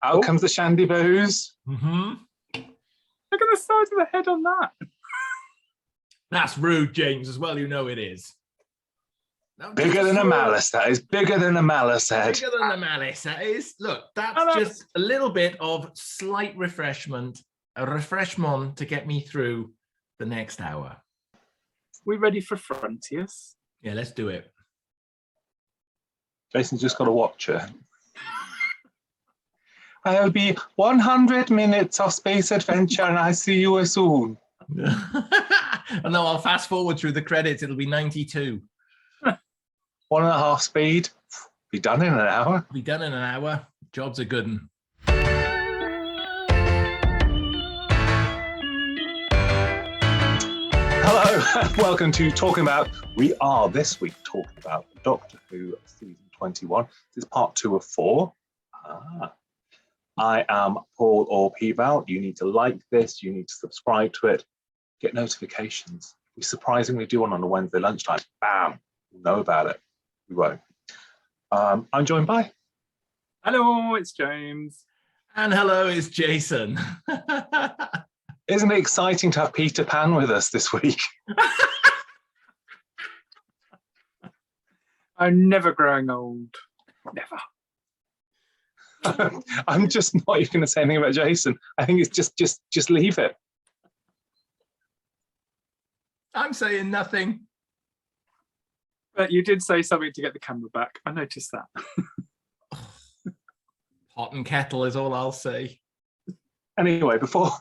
Out comes the shandy booze. Mm-hmm. Look at the size of the head on that. That's rude, James, as well. You know it is. No, Bigger than a malice, that is. Bigger than a malice head. Bigger than a malice, that is. Look, that's just a little bit of slight refreshment, a refreshment to get me through the next hour. We ready for Frontios? Yeah, let's do it. Jason's just got to watch it. I'll be 100 minutes of space adventure and I see you soon. And no, I'll fast forward through the credits. It'll be 92. 1.5 speed. Be done in an hour. Be done in an hour. Job's a good one. Hello, welcome to Talking About. We are this week talking about Doctor Who season 21. This is part 2 of 4. I am Paul or P-Bal. You need to like this. You need to subscribe to it. Get notifications. We surprisingly do one on a Wednesday lunchtime. Bam! We'll know about it. We won't. I'm joined by... Hello, it's James. And hello, it's Jason. Isn't it exciting to have Peter Pan with us this week? I'm never growing old. Never. I'm just not even going to say anything about Jason. I think it's just leave it. I'm saying nothing. But you did say something to get the camera back. I noticed that. Pot and kettle is all I'll say. Anyway, before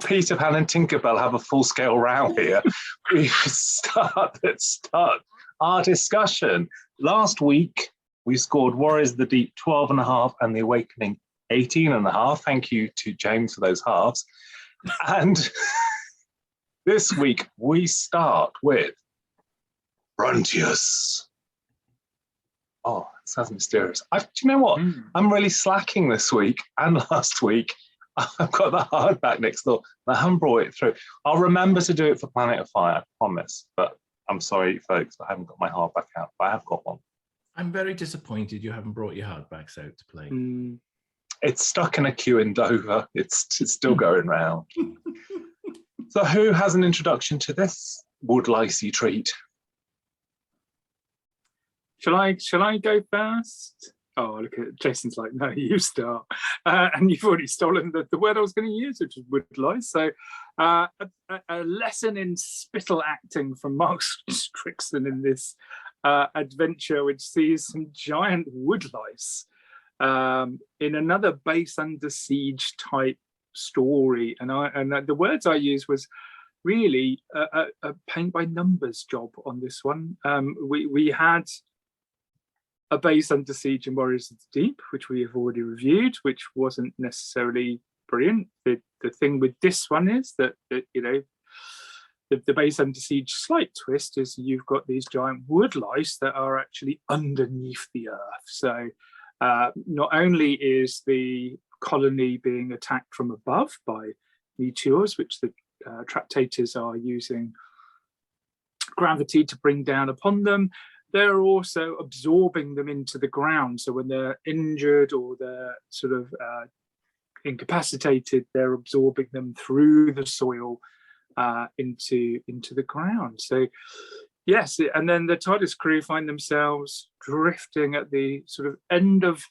Peter Pan and Tinkerbell have a full-scale row here, we start our discussion. Last week, we scored Warriors of the Deep 12.5 and The Awakening 18.5. Thank you to James for those halves. And this week, we start with Frontios. Oh, it sounds mysterious. Do you know what? I'm really slacking this week and last week. I've got the hardback next door. I haven't brought it through. I'll remember to do it for Planet of Fire, I promise. But I'm sorry, folks, I haven't got my hardback out. But I have got one. I'm very disappointed you haven't brought your hardbacks out to play. It's stuck in a queue in Dover. It's still going round. So who has an introduction to this woodlicey treat? Shall I go first? Oh, look at Jason's like, no, you start. And you've already stolen the word I was going to use, which is woodlice. So a lesson in spittle acting from Mark Strickson in this adventure, which sees some giant woodlice in another base under siege type story. And the words I used was really a paint by numbers job on this one. We had a base under siege in Warriors of the Deep, which we have already reviewed, which wasn't necessarily brilliant. The thing with this one is that you know, the base under siege slight twist is you've got these giant woodlice that are actually underneath the earth. So not only is the colony being attacked from above by meteors, which the Tractators are using gravity to bring down upon them, they're also absorbing them into the ground. So when they're injured or they're sort of incapacitated, they're absorbing them through the soil into the ground. So yes, and then the TARDIS crew find themselves drifting at the sort of end of...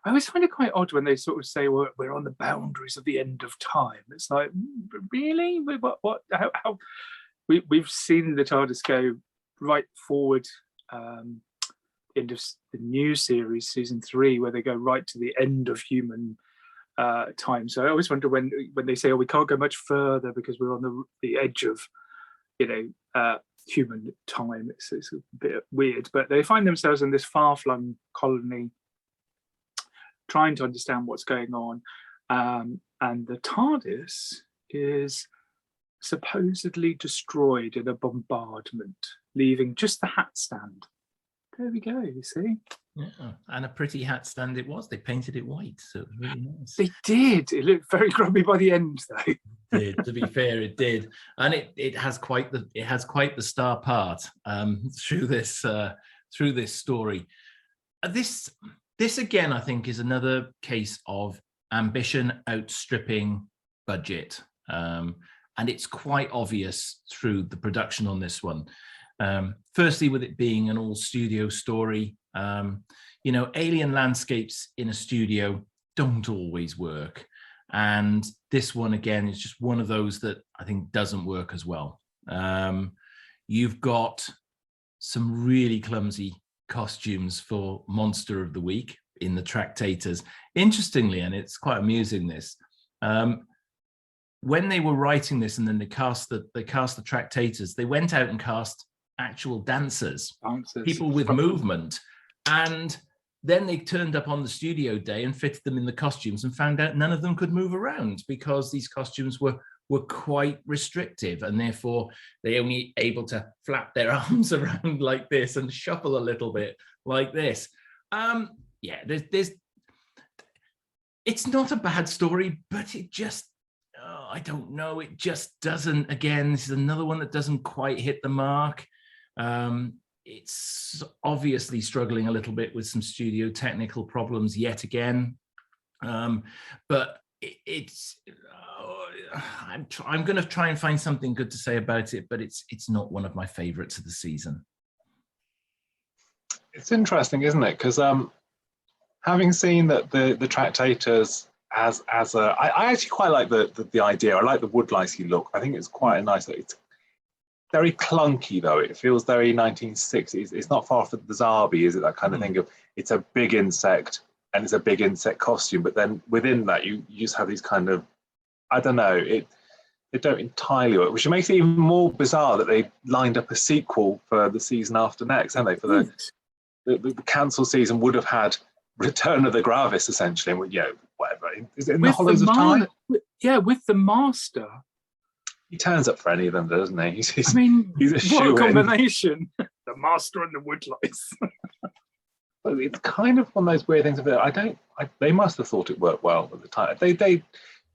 I always find it quite odd when they sort of say, well, we're on the boundaries of the end of time. It's like, really? What? How? We've seen the TARDIS go right forward, end of the new series, season 3, where they go right to the end of human time. So I always wonder when they say, oh, we can't go much further because we're on the edge of, human time. It's a bit weird, but they find themselves in this far-flung colony trying to understand what's going on. And the TARDIS is supposedly destroyed in a bombardment, leaving just the hat stand. There we go, you see? Yeah, and a pretty hat stand it was. They painted it white, so it was really nice. They did. It looked very grubby by the end, though. It did, to be fair, it did. And it has quite the star part through this story. This again, I think, is another case of ambition outstripping budget. And it's quite obvious through the production on this one. Firstly, with it being an all-studio story, you know, alien landscapes in a studio don't always work. And this one, again, is just one of those that I think doesn't work as well. You've got some really clumsy costumes for Monster of the Week in the Tractators. Interestingly, and it's quite amusing, this, when they were writing this and then they cast the Tractators, they went out and cast actual dancers, people with movement, and then they turned up on the studio day and fitted them in the costumes and found out none of them could move around because these costumes were quite restrictive, and therefore they only able to flap their arms around like this and shuffle a little bit like this. Yeah, there's it's not a bad story, but it just, I don't know, it just doesn't, again, this is another one that doesn't quite hit the mark. It's obviously struggling a little bit with some studio technical problems yet again. But it's I'm going to try and find something good to say about it, but it's not one of my favorites of the season. It's interesting, isn't it? Because having seen that the Tractators as I actually quite like the idea. I like the woodlicey look. I think it's quite a nice. It's very clunky though. It feels very 1960s. It's not far from the Zarbi, is it? That kind of thing of it's a big insect and it's a big insect costume, but then within that you just have these kind of, I don't know, they don't entirely work, which makes it even more bizarre that they lined up a sequel for the season after next, haven't they? For the cancelled season would have had Return of the Gravis essentially, and whatever. Is it in the Hollows of Time? Yeah, with the Master. He turns up for any of them, doesn't he? He's a what a shoe-in. Combination. The Master and the Woodlice. But it's kind of one of those weird things. They must have thought it worked well at the time.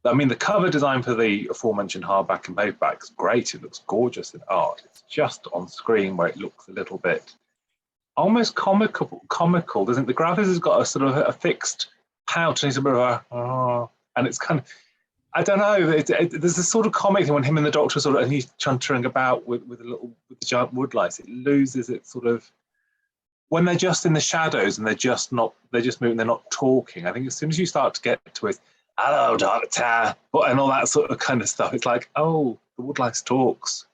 I mean, the cover design for the aforementioned hardback and paperback is great. It looks gorgeous in art. It's just on screen where it looks a little bit almost comical, doesn't it? The Gravis has got a sort of a fixed pout and he's a bit of a, and it's kind of, I don't know. There's this sort of comic thing when him and the Doctor and he's chuntering about with the giant woodlice. It loses its sort of, when they're just in the shadows and they're just moving, they're not talking. I think as soon as you start to get to it, hello, Doctor, and all that sort of kind of stuff, it's like, oh, the woodlice talks.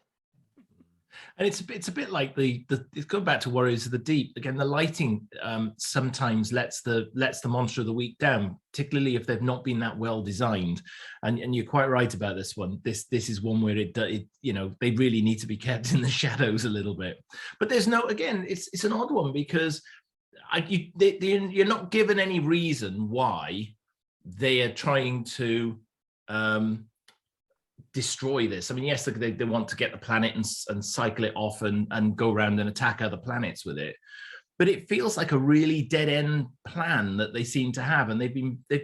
And it's a bit like it's going back to Warriors of the Deep again. The lighting sometimes lets the Monster of the Week down, particularly if they've not been that well designed. And you're quite right about this one. This is one where it they really need to be kept in the shadows a little bit. But there's no, again, it's an odd one because you're not given any reason why they are trying to destroy this. I mean, yes, they want to get the planet and cycle it off and go around and attack other planets with it, but it feels like a really dead-end plan that they seem to have, and they've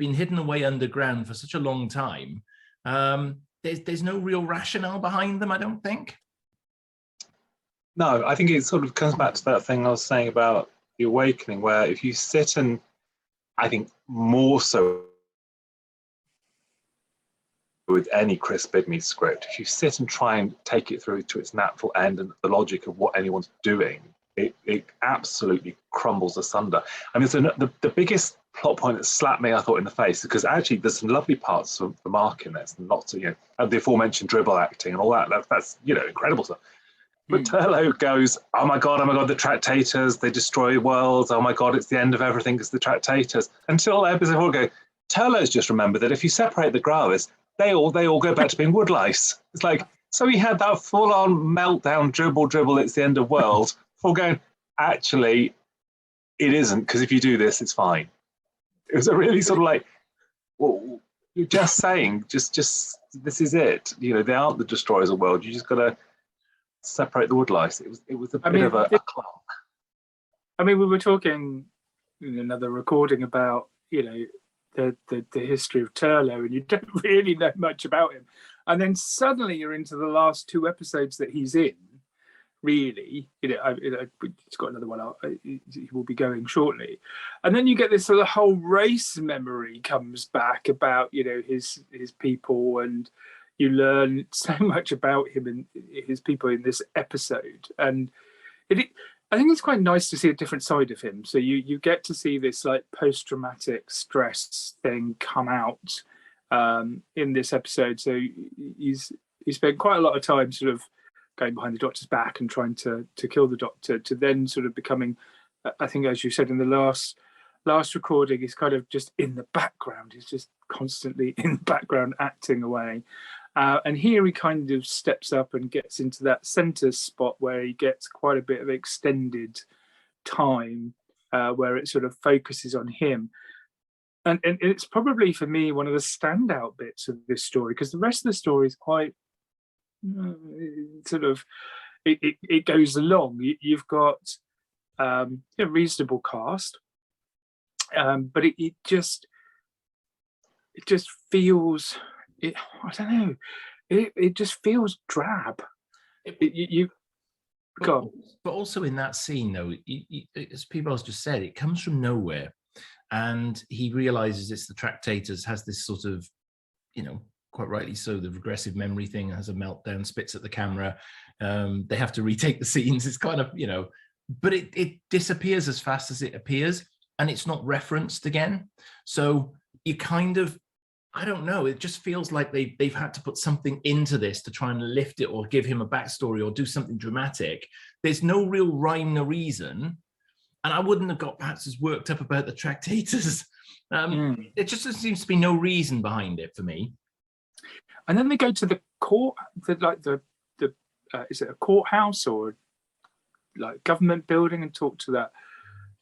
been hidden away underground for such a long time. There's no real rationale behind them, I don't think. No, I think it sort of comes back to that thing I was saying about The Awakening, where if you sit and, I think more so with any Chris Bidney script, if you sit and try and take it through to its natural end and the logic of what anyone's doing, it absolutely crumbles asunder. I mean, the biggest plot point that slapped me, I thought, in the face, because actually there's some lovely parts for Mark in this, and lots of, and the aforementioned dribble acting and all that. That's incredible stuff. But Turlough goes, oh my God, the Tractators, they destroy worlds. Oh my God, it's the end of everything because the Tractators. Until episode 4 go, Turlough's just remembered that if you separate the Gravis, they all go back to being woodlice. It's like, so he had that full-on meltdown, dribble, it's the end of world, before going, actually, it isn't, because if you do this, it's fine. It was a really sort of like, well, you're just saying, just this is it. They aren't the destroyers of the world. You just got to separate the woodlice. It was a bit of a clunk. I mean, we were talking in another recording about, the history of Turlough, and you don't really know much about him. And then suddenly you're into the last 2 episodes that he's in, really. He's got another one out. He will be going shortly, and then you get this sort of whole race memory comes back about his people, and you learn so much about him and his people in this episode, and I think it's quite nice to see a different side of him. So you get to see this like post-traumatic stress thing come out in this episode. So he spent quite a lot of time sort of going behind the Doctor's back and trying to kill the Doctor, to then sort of becoming, I think, as you said in the last recording, he's kind of just in the background. He's just constantly in the background acting away. And here he kind of steps up and gets into that centre spot where he gets quite a bit of extended time where it sort of focuses on him. And it's probably, for me, one of the standout bits of this story, because the rest of the story is quite sort of, it goes along. You've got a reasonable cast, but it just feels, I don't know, it just feels drab. But also in that scene, though, as P-Bal's just said, it comes from nowhere, and he realizes it's the Tractators, has this sort of, quite rightly so, the regressive memory thing, has a meltdown, spits at the camera. They have to retake the scenes. It's kind of, but it disappears as fast as it appears, and it's not referenced again. So you kind of, I don't know, it just feels like they've had to put something into this to try and lift it or give him a backstory or do something dramatic. There's no real rhyme or reason. And I wouldn't have got perhaps as worked up about the Tractators. It just seems to be no reason behind it for me. And then they go to the court, is it a courthouse or like government building, and talk to that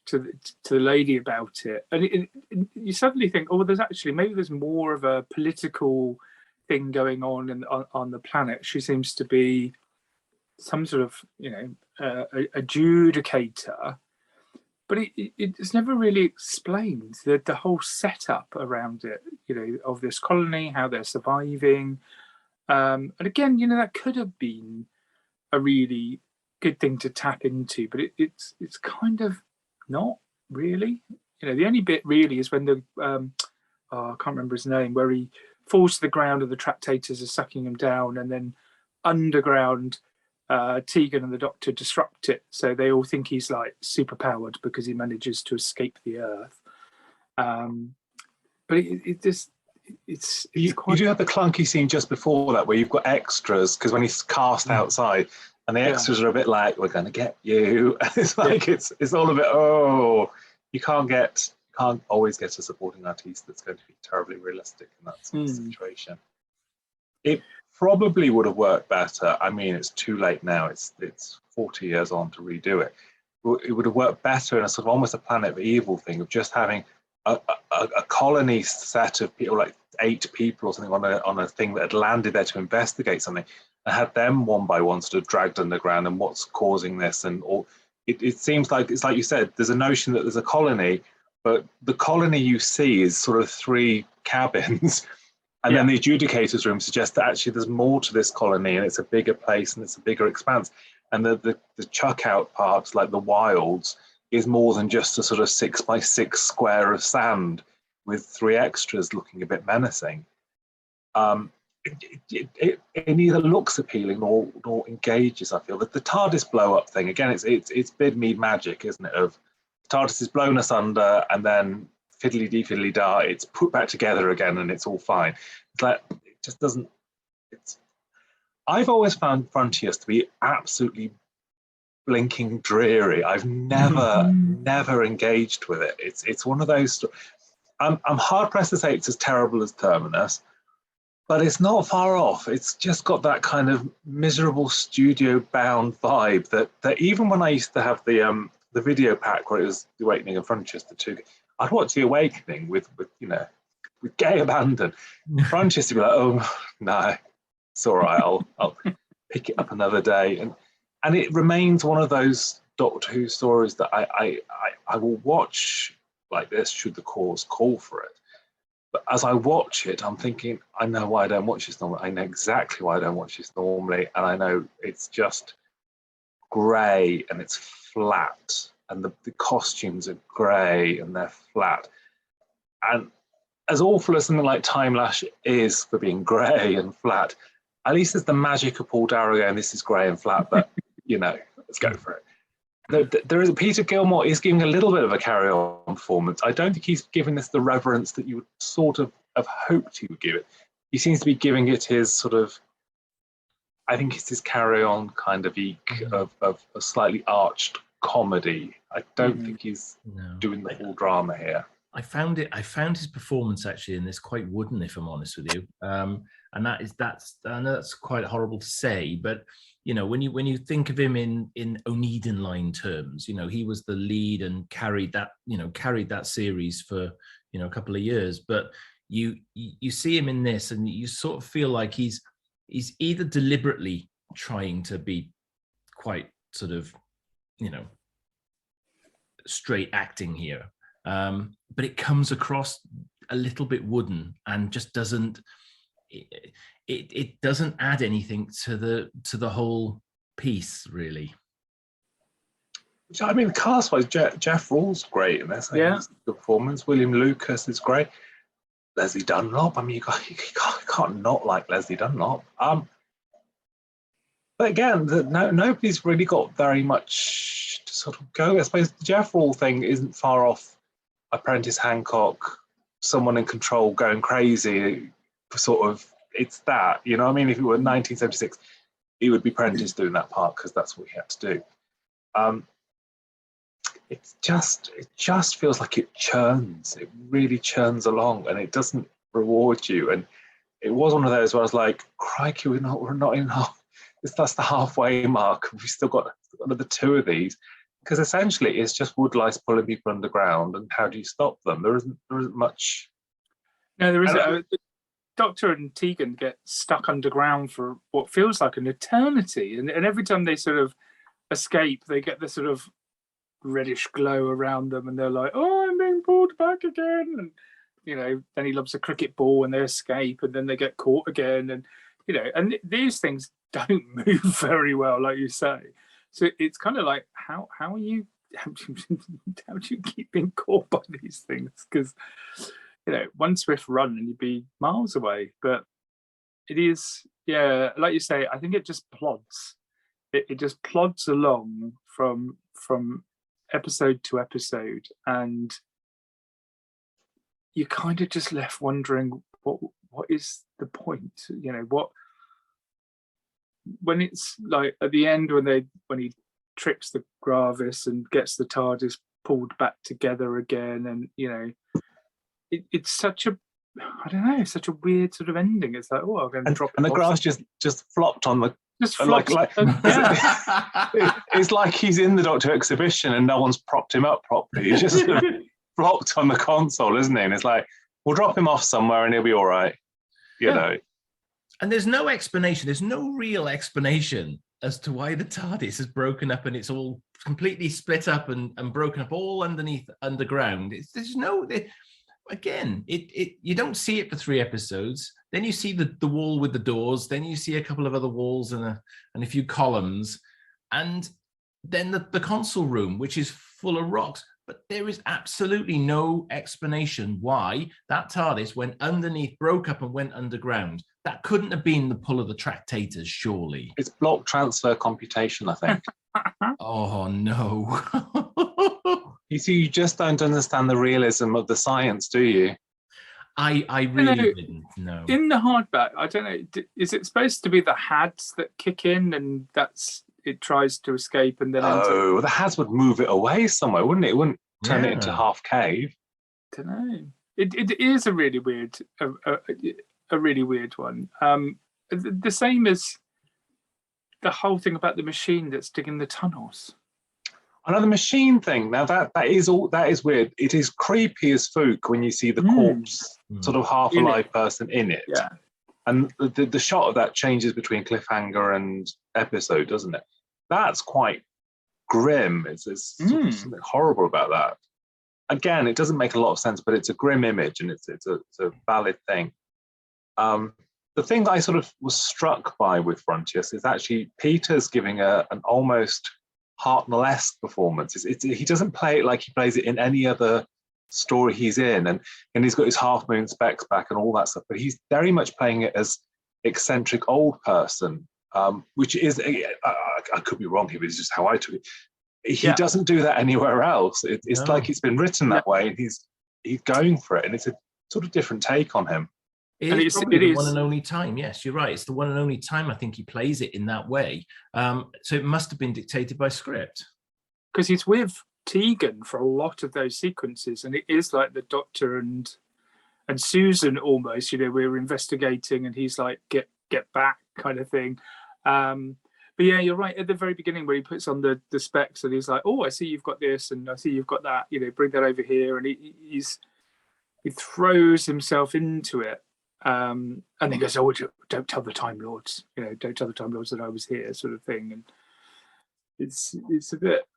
to the lady about it. And you suddenly think, oh, maybe there's more of a political thing going on on the planet. She seems to be some sort of adjudicator, but it's never really explained the whole setup around it, of this colony, how they're surviving. And again, that could have been a really good thing to tap into, but it's kind of not really. The only bit really is when I can't remember his name, where he falls to the ground and the Tractators are sucking him down, and then underground Tegan and the Doctor disrupt it, so they all think he's like super powered because he manages to escape the Earth. But you do have the clunky scene just before that where you've got extras, because when he's cast outside and the extras are a bit like, we're going to get you. It's like it's all a bit, you can't always get a supporting artiste that's going to be terribly realistic in that sort of situation. It probably would have worked better. I mean, it's too late now. It's 40 years on to redo it. It would have worked better in a sort of almost a Planet of Evil thing of just having a colony set of people, like 8 people or something, on a thing that had landed there to investigate something, and had them one by one sort of dragged underground and what's causing this. And all it seems like, it's like you said, there's a notion that there's a colony, but the colony you see is sort of 3 cabins. And then the adjudicator's room suggests that actually there's more to this colony, and it's a bigger place and it's a bigger expanse. And the chuck out parts, like the wilds, is more than just a sort of 6x6 square of sand with 3 extras looking a bit menacing. It neither looks appealing nor engages, I feel. The TARDIS blow up thing, again, it's bid mead magic, isn't it? Of TARDIS has blown us under, and then fiddly-dee-fiddly-da, it's put back together again and it's all fine. It's like, it just doesn't, I've always found Frontios to be absolutely blinking dreary. I've never engaged with it. It's one of those, I'm hard pressed to say it's as terrible as Terminus, but it's not far off. It's just got that kind of miserable studio bound vibe that even when I used to have the video pack where it was The Awakening and Frontios, the 2, I'd watch The Awakening with gay abandon. Frontios to be like, oh no, it's all right, I'll pick it up another day. And it remains one of those Doctor Who stories that I will watch like this should the cause call for it. But as I watch it, I'm thinking, I know why I don't watch this normally. I know exactly why I don't watch this normally, and I know it's just grey and it's flat, and the costumes are grey and they're flat. And as awful as something like Time Lash is for being grey and flat, at least there's the magic of Paul Darrow going, this is grey and flat, but you know, let's go for it. There is Peter Gilmore is giving a little bit of a carry-on performance. I don't think he's giving this the reverence that you would sort of have hoped he would give it. He seems to be giving it his sort of, I think it's his carry-on kind of eke of a slightly arched comedy. I don't think he's doing the full drama here. I found his performance actually in this quite wooden, if I'm honest with you. And that's I know that's quite horrible to say, but you know, when you think of him in Oneiden line terms, you know, he was the lead and carried that series for, you know, a couple of years. But you see him in this and you sort of feel like he's either deliberately trying to be quite sort of, you know, straight acting here. But it comes across a little bit wooden and just doesn't it doesn't add anything to the whole piece, really. I mean, cast-wise, Jeff Rawls great in this. The performance. William Lucas is great. Leslie Dunlop. I mean, you can't not like Leslie Dunlop. But again, nobody's really got very much to sort of go. I suppose the Jeff Rawls thing isn't far off Apprentice Hancock, someone in control going crazy, sort of, it's that, you know what I mean? If it were 1976, he would be Prentice doing that part because that's what he had to do. It just feels like it churns. It really churns along and it doesn't reward you. And it was one of those where I was like, crikey, we're not in half. That's the halfway mark. We've still got another two of these. Because essentially it's just woodlice pulling people underground, and how do you stop them? There isn't much. No, there isn't. Doctor and Tegan get stuck underground for what feels like an eternity, and every time they sort of escape, they get this sort of reddish glow around them, and they're like, "Oh, I'm being pulled back again." And you know, then he loves a cricket ball, and they escape, and then they get caught again, and you know, and these things don't move very well, like you say. So it's kind of like, how do you keep being caught by these things? Because, you know, one swift run and you'd be miles away. But it is, yeah, like you say, I think it just plods. It just plods along from episode to episode, and you kind of just left wondering what is the point? You know, what. When it's like at the end when he tricks the Gravis and gets the TARDIS pulled back together again, and you know, it's such a, I don't know, such a weird sort of ending. It's like, oh, I'm going to drop. And the grass just flopped on the. Just flopped, it's like he's in the Doctor exhibition and no one's propped him up properly. He just flopped on the console, isn't he? And it's like, we'll drop him off somewhere and he'll be all right, you know. And there's no explanation. There's no real explanation as to why the TARDIS is broken up and it's all completely split up and broken up all underground. There's no. Again, you don't see it for 3 episodes. Then you see the wall with the doors. Then you see a couple of other walls and a few columns, and then the console room, which is full of rocks. But there is absolutely no explanation why that TARDIS went underneath, broke up, and went underground. That couldn't have been the pull of the Tractators, surely. It's block transfer computation, I think. Oh, no. You see, you just don't understand the realism of the science, do you? I really didn't know. In the hardback, I don't know, is it supposed to be the HADs that kick in and it tries to escape and then... Oh, the HADs would move it away somewhere, wouldn't it? It wouldn't turn it into half cave. I don't know. It is a really weird... a really weird one. The same as the whole thing about the machine that's digging the tunnels. Another machine thing. Now that is weird. It is creepy as folk when you see the corpse, sort of half alive person in it. Yeah. And the shot of that changes between cliffhanger and episode, doesn't it? That's quite grim. It's sort of something horrible about that. Again, it doesn't make a lot of sense, but it's a grim image and it's a valid thing. The thing that I sort of was struck by with Frontios is actually Peter's giving an almost Hartnell-esque performance. He doesn't play it like he plays it in any other story he's in, and he's got his half moon specs back and all that stuff, but he's very much playing it as eccentric old person, which is, I could be wrong here, but it's just how I took it. He doesn't do that anywhere else. It's like it's been written that way, and he's going for it, and it's a sort of different take on him. It is probably the one and only time. Yes, you're right. It's the one and only time I think he plays it in that way. So it must have been dictated by script. Because he's with Tegan for a lot of those sequences, and it is like the Doctor and Susan almost. We're investigating, and he's like, get back kind of thing. But yeah, you're right. At the very beginning, where he puts on the specs, and he's like, "Oh, I see you've got this, and I see you've got that. Bring that over here." And he throws himself into it. And then goes, "Oh, don't tell the Time Lords, don't tell the Time Lords that I was here," sort of thing. And it's a bit,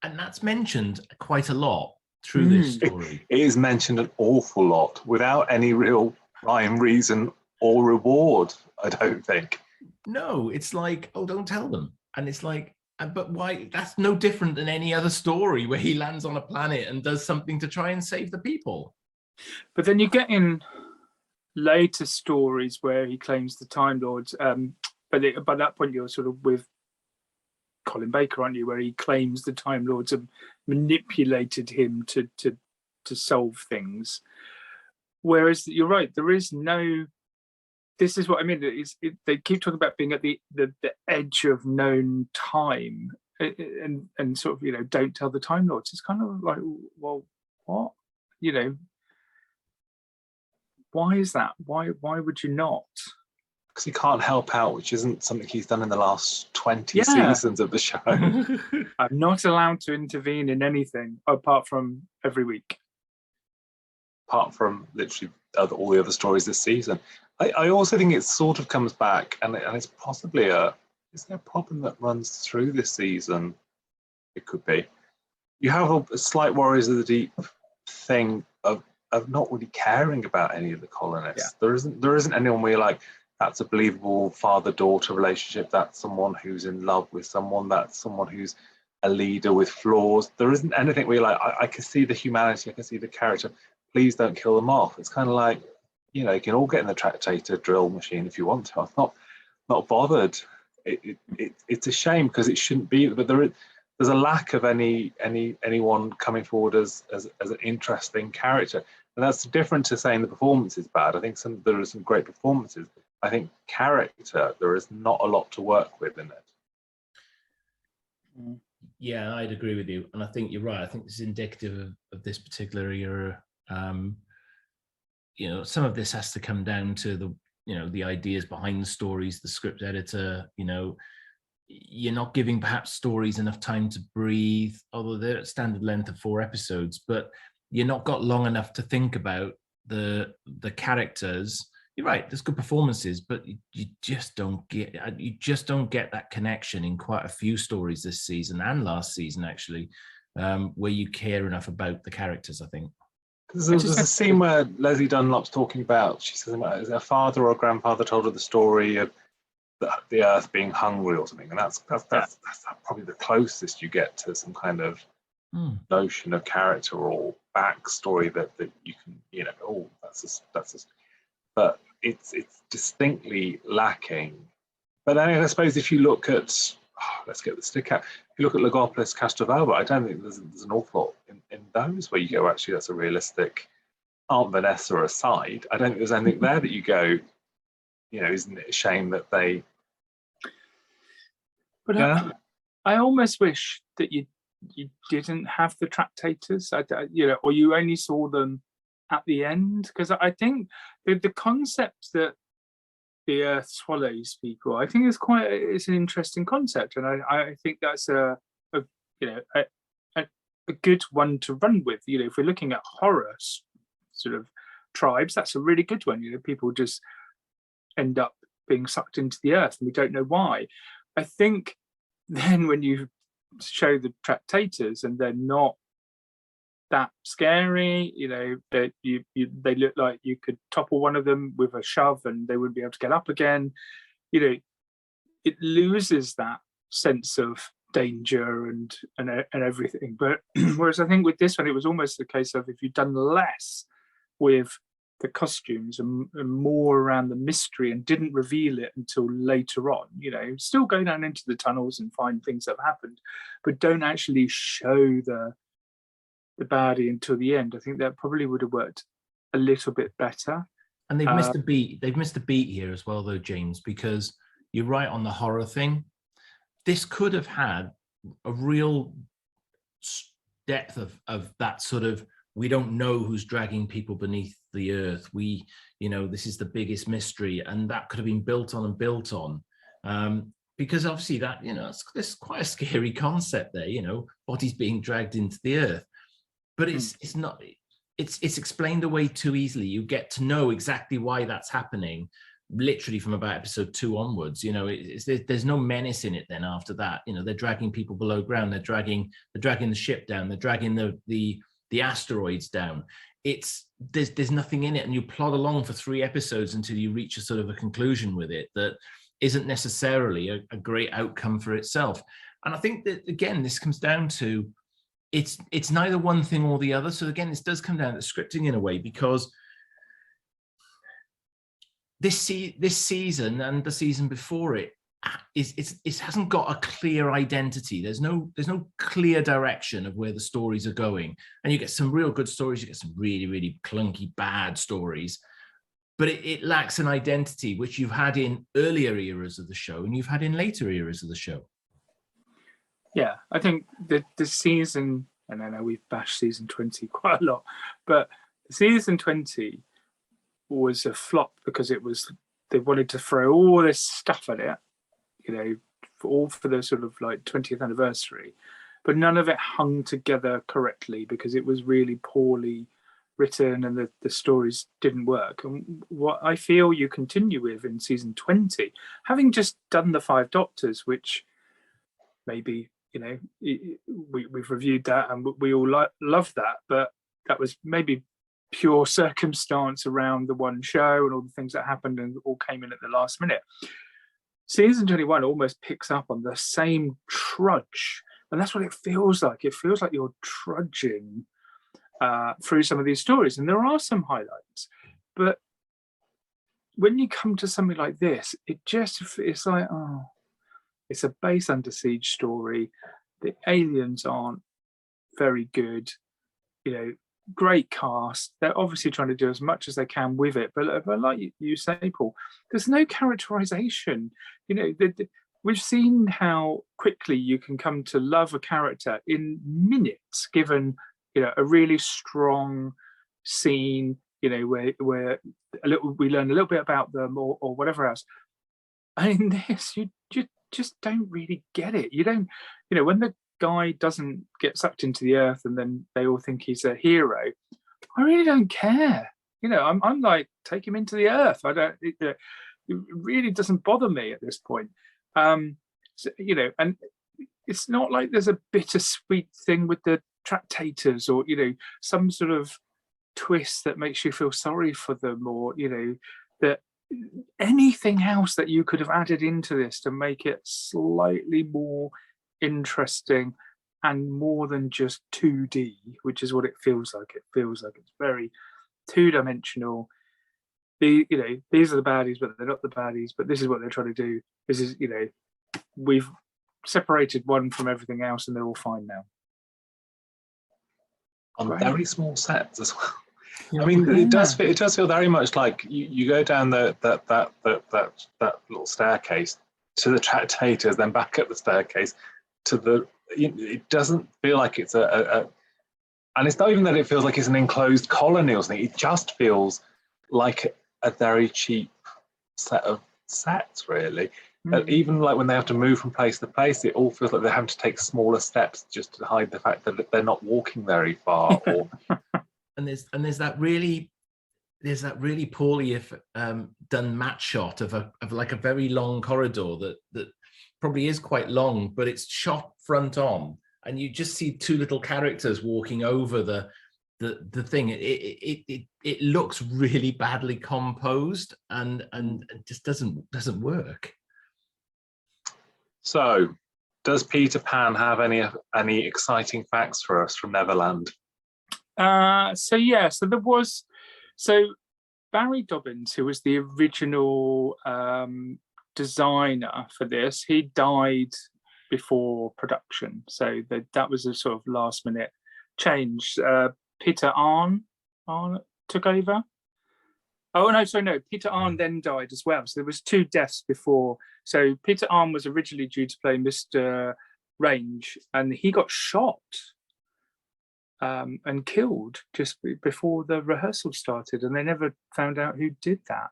and that's mentioned quite a lot through this story. It is mentioned an awful lot without any real rhyme, reason, or reward. I don't think. No, it's like, oh, don't tell them, and it's like, but why? That's no different than any other story where he lands on a planet and does something to try and save the people. But then you get in later stories where he claims the Time Lords, but by that point you're sort of with Colin Baker, aren't you, where he claims the Time Lords have manipulated him to solve things. Whereas you're right, there is no. This is what I mean. They keep talking about being at the edge of known time, and sort of don't tell the Time Lords. It's kind of like, well, what, why is that? Why would you not? Because he can't help out, which isn't something he's done in the last 20 seasons of the show. I'm not allowed to intervene in anything apart from every week. Apart from literally all the other stories this season. I also think it sort of comes back, and it's possibly is there a problem that runs through this season? It could be. You have a slight Warriors of the Deep thing of not really caring about any of the colonists. Yeah. There isn't anyone where you're like, that's a believable father-daughter relationship. That's someone who's in love with someone. That's someone who's a leader with flaws. There isn't anything where you're like, I can see the humanity. I can see the character. Please don't kill them off. It's kind of like, you can all get in the tractator drill machine if you want to. I'm not bothered. It's a shame because it shouldn't be. But there's a lack of anyone coming forward as an interesting character. And that's different to saying the performance is bad. I think there are some great performances. I think character, there is not a lot to work with in it. Yeah, I'd agree with you. And I think you're right. I think this is indicative of this particular era. Some of this has to come down to the ideas behind the stories, the script editor. You're not giving perhaps stories enough time to breathe, although they're at standard length of 4 episodes, but you're not got long enough to think about the characters. You're right, there's good performances, but you just don't get that connection in quite a few stories this season and last season, actually, where you care enough about the characters, I think. There's a scene where Leslie Dunlop's talking about, she says, is her father or grandfather told her the story of the Earth being hungry or something, and that's probably the closest you get to some kind of notion of character or backstory that you can, but it's distinctly lacking. But then I suppose if you look at, let's get the stick out. If you look at Logopolis, Castrovalva, I don't think there's an awful lot in those where you go, actually, that's a realistic. Aunt Vanessa aside, I don't think there's anything there that you go, isn't it a shame that they. But I almost wish that you didn't have the tractators, or you only saw them at the end, because I think the concept that the Earth swallows people, I think it's an interesting concept, and I think that's a good one to run with. If we're looking at horror sort of tribes, that's a really good one. People just end up being sucked into the Earth and we don't know why. I think then when you show the tractators and they're not that scary, that they look like you could topple one of them with a shove and they wouldn't be able to get up again, it loses that sense of danger and everything. But whereas I think with this one, it was almost the case of if you'd done less with the costumes and more around the mystery and didn't reveal it until later on, still go down into the tunnels and find things that have happened, but don't actually show the baddie until the end. I think that probably would have worked a little bit better. And they've missed a beat. They've missed a beat here as well, though, James, because you're right on the horror thing. This could have had a real depth of that sort of, we don't know who's dragging people beneath the earth. This is the biggest mystery, and that could have been built on and built on. Because obviously that, it's quite a scary concept there, bodies being dragged into the earth. But it's not, it's explained away too easily. You get to know exactly why that's happening, literally from about episode 2 onwards. There's no menace in it then after that. They're dragging people below ground, they're dragging the ship down, they're dragging the asteroids down. There's nothing in it, and you plod along for 3 episodes until you reach a sort of a conclusion with it that isn't necessarily a great outcome for itself. And I think that, again, this comes down to it's neither one thing or the other. So again, this does come down to scripting in a way, because this season and the season before it hasn't got a clear identity. There's no clear direction of where the stories are going, and you get some real good stories, you get some really, really clunky bad stories, but it lacks an identity, which you've had in earlier eras of the show and you've had in later eras of the show. Yeah, I think the season, and I know we've bashed season 20 quite a lot, but season 20 was a flop because they wanted to throw all this stuff at it, for the sort of like 20th anniversary, but none of it hung together correctly because it was really poorly written and the stories didn't work. And what I feel you continue with in season 20, having just done the 5 Doctors, which maybe, we've reviewed that and we all love that, but that was maybe pure circumstance around the one show and all the things that happened and all came in at the last minute. Season 21 almost picks up on the same trudge, and that's what it feels like. It feels like you're trudging through some of these stories, and there are some highlights, but when you come to something like this, it's like, oh, it's a base Under Siege story. The aliens aren't very good, great cast. They're obviously trying to do as much as they can with it, but like you say, Paul, there's no characterization. We've seen how quickly you can come to love a character in minutes, given a really strong scene, where we learn a little bit about them or whatever else. And in this, you just don't really get it. You don't, when the guy doesn't get sucked into the earth and then they all think he's a hero, I really don't care. I'm like, take him into the earth. It really doesn't bother me at this point. And it's not like there's a bittersweet thing with the Tractators or, some sort of twist that makes you feel sorry for them, or, that anything else that you could have added into this to make it slightly more interesting and more than just 2D, which is what it feels like. It feels like it's very two-dimensional. These are the baddies, but they're not the baddies, but this is what they're trying to do. This is, we've separated one from everything else and they're all fine now. On very small sets as well. I mean, it does feel very much like you go down that little staircase to the Tractators, then back up the staircase to the. It doesn't feel like it's and it's not even that it feels like it's an enclosed colony or something. It just feels like a very cheap set of sets, really. Even like when they have to move from place to place, it all feels like they have to take smaller steps just to hide the fact that they're not walking very far. Or and there's that really poorly done matte shot of like a very long corridor that probably is quite long, but it's shot front on, and you just see 2 little characters walking over the thing. It looks really badly composed and it just doesn't work. So Does Peter Pan have any exciting facts for us from Neverland? So there was Barry Dobbins, who was the original designer for this. He died before production, so that was a sort of last minute change. Peter Arn took over. Oh no, sorry, no. Peter Arn then died as well. So there was 2 deaths before. So Peter Arn was originally due to play Mr. Range, and he got shot and killed just before the rehearsal started, and they never found out who did that.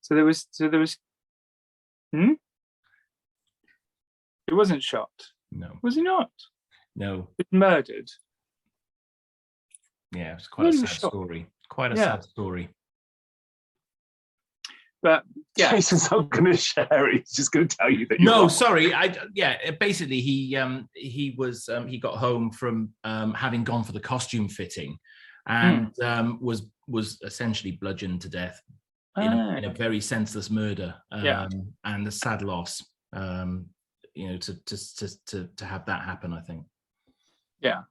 So there was. He wasn't shot. No. Was he not? No. He was murdered. Yeah, it was quite a sad story. Quite a sad story. But yeah, Jason's not going to share it. He's just going to tell you that. No, sorry. Basically, he got home from having gone for the costume fitting, and was essentially bludgeoned to death in a very senseless murder, and a sad loss. To have that happen, I think. Yeah.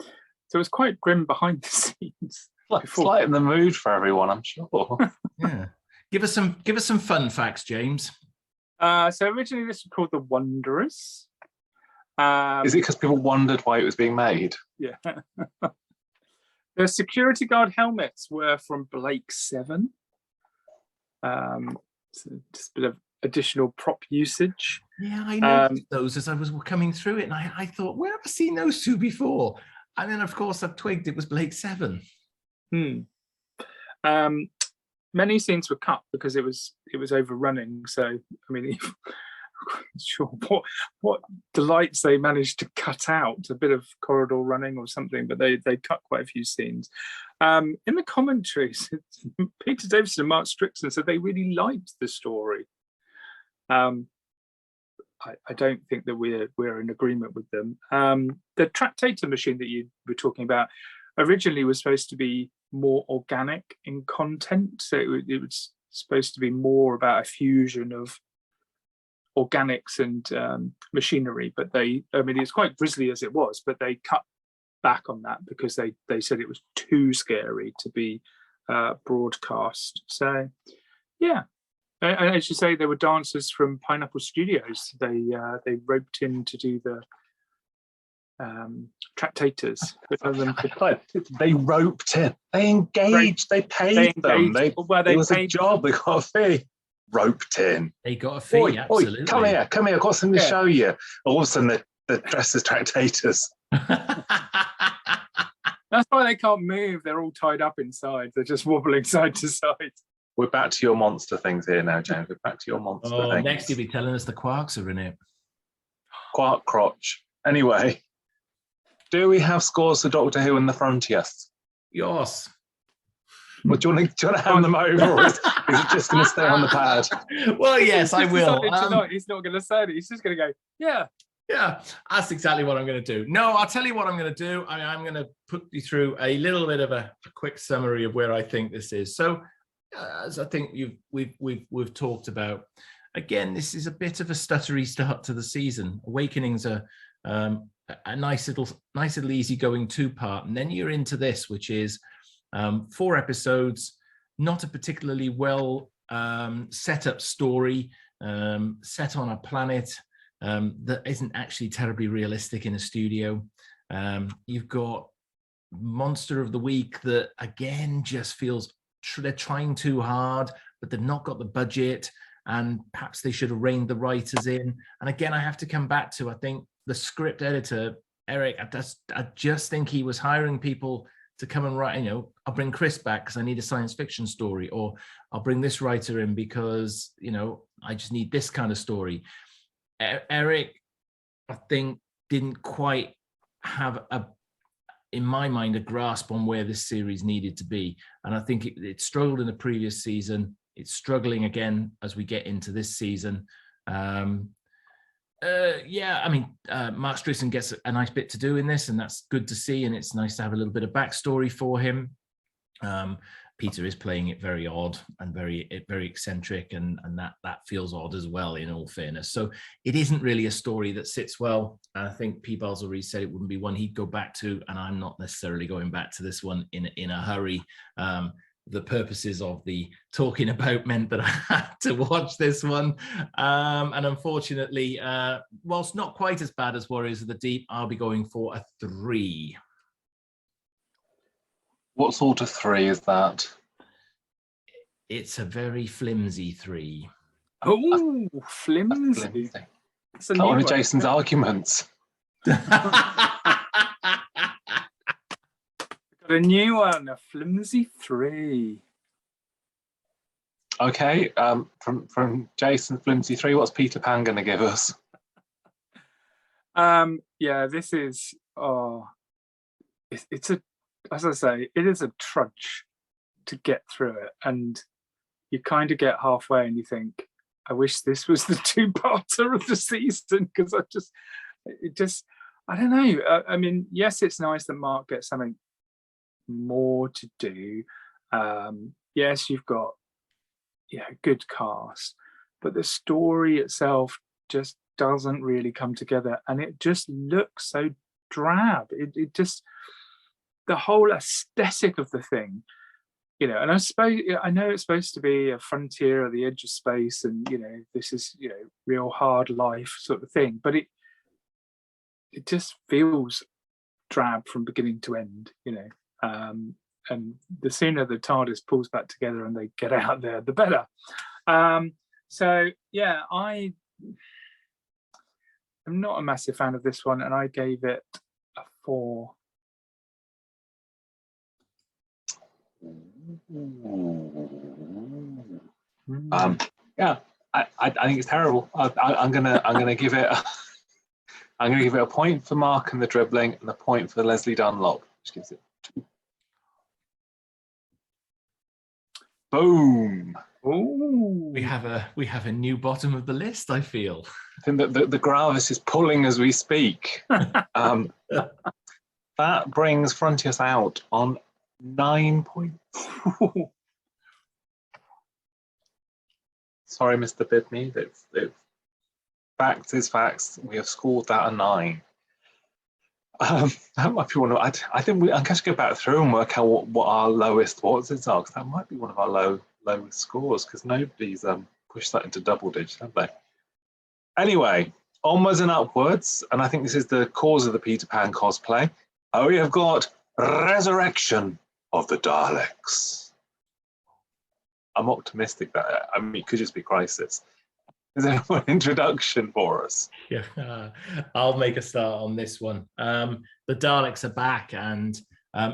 So it was quite grim behind the scenes. It's lighten the mood for everyone, I'm sure. Yeah. Give us some fun facts, James. So originally this was called The Wanderers. Is it because people wondered why it was being made? Yeah. The security guard helmets were from Blake 7. So just a bit of additional prop usage. Yeah, I noticed those as I was coming through it, and I thought, where have I seen those 2 before? And then, of course, I've twigged it was Blake 7. Many scenes were cut because it was overrunning. So, I mean, sure what delights they managed to cut out, a bit of corridor running or something, but they cut quite a few scenes. In the commentaries, Peter Davison and Mark Strickson said they really liked the story. I don't think that we're in agreement with them. The tractator machine that you were talking about originally was supposed to be more organic in content, so it was supposed to be more about a fusion of organics and machinery. But it's quite grisly as it was, but they cut back on that because they said it was too scary to be broadcast. So yeah. And as you say, there were dancers from Pineapple Studios. They roped in to do the tractators. They roped in. They engaged. They paid them. It was a job. They got a fee. Roped in. They got a fee. Absolutely. Oi, come here. I've got something to show you. All of a sudden, they're dressed as tractators. That's why they can't move. They're all tied up inside. They're just wobbling side to side. We're back to your monster things here now, James. We're back to your monster things. Next you'll be telling us the quarks are in it. Quark crotch. Anyway, do we have scores for Doctor Who and the Frontios? Yes. Well, do you want to hand them over, or is it just going to stay on the pad? Well, yes, I will. He's not going to say it. He's just going to go, yeah. Yeah, that's exactly what I'm going to do. No, I'll tell you what I'm going to do. I'm going to put you through a little bit of a quick summary of where I think this is. So, as I think we've talked about, again, this is a bit of a stuttery start to the season. Awakenings are a nice little easygoing 2-part, and then you're into this, which is 4 episodes, not a particularly well set up story, set on a planet that isn't actually terribly realistic in a studio. You've got Monster of the Week that again just feels they're trying too hard, but they've not got the budget, and perhaps they should have reined the writers in. And again, I have to come back to, I think the script editor, Eric, I just think he was hiring people to come and write, I'll bring Chris back because I need a science fiction story, or I'll bring this writer in because, I just need this kind of story. Eric, I think, didn't quite have in my mind, a grasp on where this series needed to be. And I think it struggled in the previous season. It's struggling again as we get into this season. Mark Strickson gets a nice bit to do in this, and that's good to see. And it's nice to have a little bit of backstory for him. Peter is playing it very odd and very eccentric, and that feels odd as well, in all fairness. So it isn't really a story that sits well. And I think P-Bal's already said it wouldn't be one he'd go back to, and I'm not necessarily going back to this one in a hurry. The purposes of the talking about meant that I had to watch this one. And unfortunately, whilst not quite as bad as Warriors of the Deep, I'll be going for a 3. What sort of 3 is that? It's a very flimsy 3. Oh, flimsy. That's one of Jason's arguments. Got a new one, a flimsy 3. Okay, from Jason's flimsy 3, what's Peter Pan going to give us? Yeah, this is, it's a, as I say, it is a trudge to get through it, and you kind of get halfway and you think, I wish this was the 2-parter of the season, because I don't know. I mean, yes, it's nice that Mark gets something more to do. Yes, you've got good cast, but the story itself just doesn't really come together, and it just looks so drab. It just, the whole aesthetic of the thing, and I know it's supposed to be a frontier at the edge of space, and this is real hard life sort of thing, but it just feels drab from beginning to end, and the sooner the TARDIS pulls back together and they get out there, the better. So yeah, I am not a massive fan of this one, and I gave it a 4. Yeah, I think it's terrible. I'm gonna give it a point for Mark and the dribbling, and a point for Leslie Dunlop, which gives it 2. Boom. Ooh. We have a new bottom of the list, I feel. I think that the Gravis is pulling as we speak. That brings Frontios out on 9 points. Sorry, Mr. Bidney. Facts is facts. We have scored that a 9. That might be one of. I think I'm going to go back through and work out what our lowest what's-its are, because that might be one of our lowest scores, because nobody's pushed that into double digits, have they? Anyway, onwards and upwards, and I think this is the cause of the Peter Pan cosplay. We have got Resurrection of the Daleks. I'm optimistic that, it could just be Crisis. Is there an introduction for us? Yeah, I'll make a start on this one. The Daleks are back, and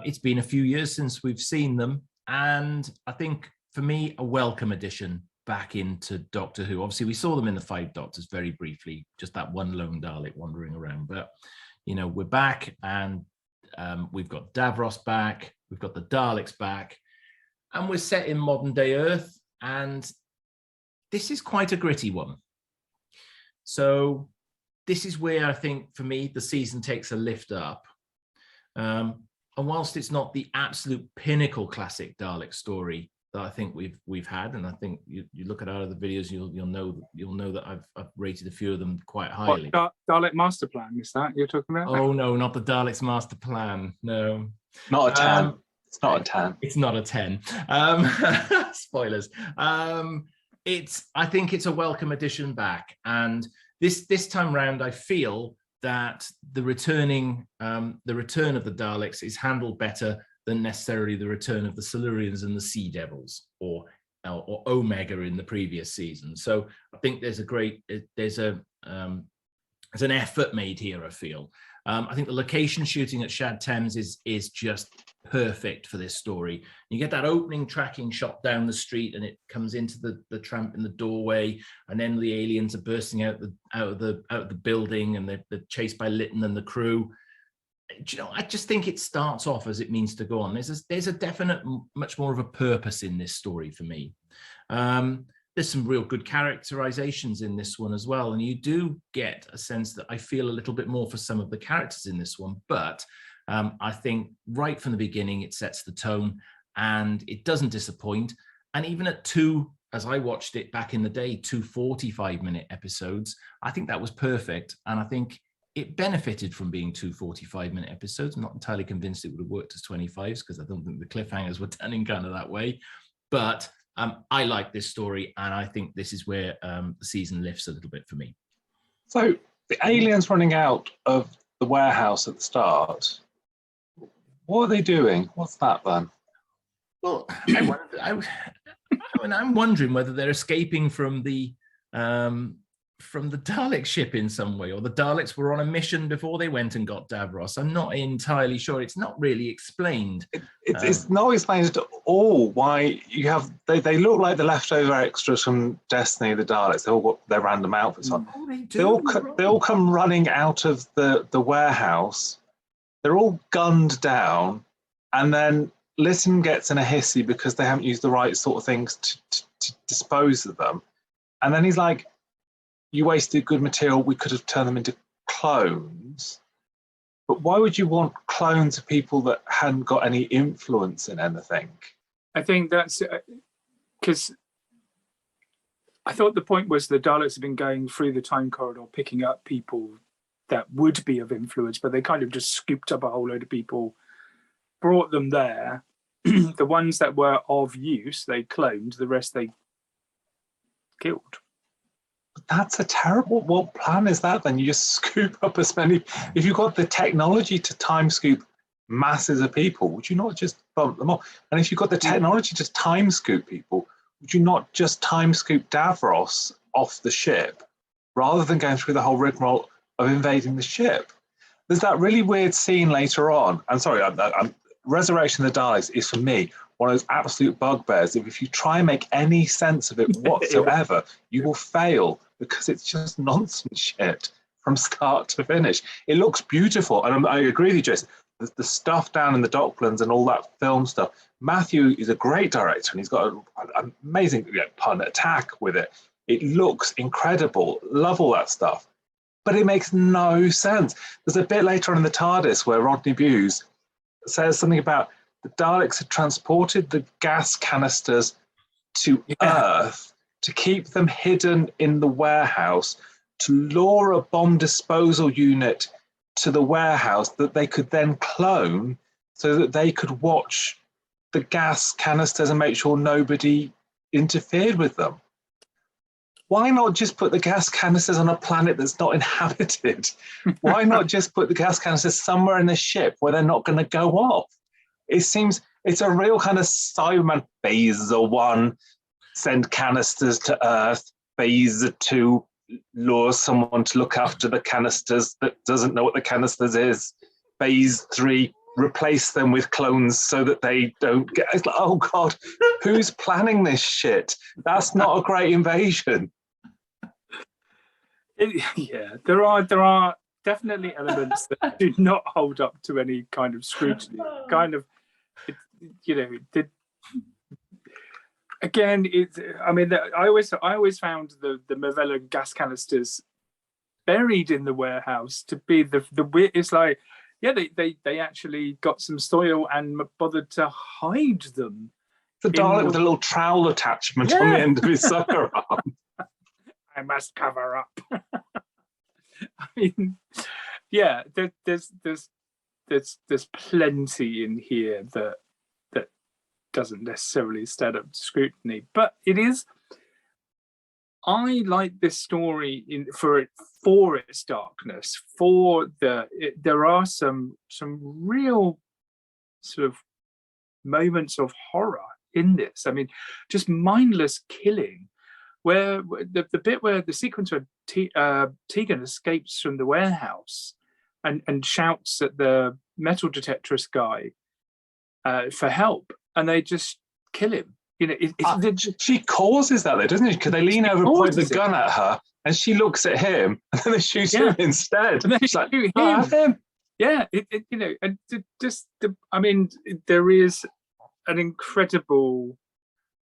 it's been a few years since we've seen them, and I think, for me, a welcome addition back into Doctor Who. Obviously, we saw them in the 5 Doctors very briefly, just that one lone Dalek wandering around, but we're back, and we've got Davros back, we've got the Daleks back, and we're set in modern day Earth, and this is quite a gritty one. So this is where I think, for me, the season takes a lift up. And whilst it's not the absolute pinnacle classic Dalek story that I think we've had, and I think you look at our other videos, you'll know that I've rated a few of them quite highly. What, Dalek Master Plan, is that you're talking about? Oh no, not the Daleks Master Plan. No, not a 10. It's not a 10. It's not a 10. Spoilers. I think it's a welcome addition back, and this time round, I feel that the return of the Daleks is handled better than necessarily the return of the Silurians and the Sea Devils, or Omega in the previous season. So I think there's an effort made here, I feel. I think the location shooting at Shad Thames is just perfect for this story. You get that opening tracking shot down the street, and it comes into the tramp in the doorway, and then the aliens are bursting out of the building, and they're chased by Lytton and the crew. I just think it starts off as it means to go on. There's a definite, much more of a purpose in this story for me. There's some real good characterizations in this one as well, and you do get a sense that I feel a little bit more for some of the characters in this one, but I think right from the beginning it sets the tone, and it doesn't disappoint. And even at two, as I watched it back in the day, 2 45-minute episodes, I think that was perfect. And I think it benefited from being 2 45-minute episodes. I'm not entirely convinced it would have worked as 25s, because I don't think the cliffhangers were turning kind of that way. But I like this story, and I think this is where the season lifts a little bit for me. So the aliens running out of the warehouse at the start, what are they doing? What's that then? Well, I'm wondering whether they're escaping from the Dalek ship in some way, or the Daleks were on a mission before they went and got Davros. I'm not entirely sure. It's not really explained. It's not explained at all why you have. They look like the leftover extras from Destiny, the Daleks. They all got their random outfits on. Oh, they They all come running out of the warehouse. They're all gunned down, and then Lytton gets in a hissy because they haven't used the right sort of things to dispose of them. And then he's like, you wasted good material, we could have turned them into clones. But why would you want clones of people that hadn't got any influence in anything? I think that's because I thought the point was the Daleks have been going through the time corridor, picking up people that would be of influence, but they kind of just scooped up a whole load of people, brought them there. The ones that were of use, they cloned. The rest they killed. That's a terrible. What plan is that then? You just scoop up as many. If you've got the technology to time scoop masses of people, would you not just bump them off? And if you've got the technology to time scoop people, would you not just time scoop Davros off the ship rather than going through the whole rigmarole of invading the ship? There's that really weird scene later on. I'm sorry, Resurrection of the Daleks is, for me, one of those absolute bugbears. If you try and make any sense of it whatsoever, you will fail, because it's just nonsense shit from start to finish. It looks beautiful, and I agree with you, Jason. The stuff down in the Docklands and all that film stuff. Matthew is a great director, and he's got an amazing pun attack with it. It looks incredible. Love all that stuff. But it makes no sense. There's a bit later on in the TARDIS where Rodney Bewes says something about the Daleks had transported the gas canisters to Earth to keep them hidden in the warehouse, to lure a bomb disposal unit to the warehouse that they could then clone so that they could watch the gas canisters and make sure nobody interfered with them. Why not just put the gas canisters on a planet that's not inhabited? Why not just put the gas canisters somewhere in the ship where they're not going to go off? It seems it's a real kind of Cyberman. Phase 1, send canisters to Earth. Phase 2, lure someone to look after the canisters that doesn't know what the canisters is. Phase 3, replace them with clones so that they don't get... It's like, oh God, who's planning this shit? That's not a great invasion. There are definitely elements that do not hold up to any kind of scrutiny. I always found the Movella gas canisters buried in the warehouse to be the weird. It's like, they actually got some soil and bothered to hide them. The Dalek with a little trowel attachment on the end of his sucker arm. I must cover up. I mean, yeah, there's plenty in here that doesn't necessarily stand up to scrutiny, but it is. I like this story for its darkness. There are some real sort of moments of horror in this. I mean, just mindless killing. Where the bit where the sequence where Tegan escapes from the warehouse and shouts at the metal detectorist guy for help, and they just kill him. She causes that, though, doesn't she? Because they lean over, point the gun at her, and she looks at him, and then they shoot him instead. And then they shoot him. Yeah, there is an incredible.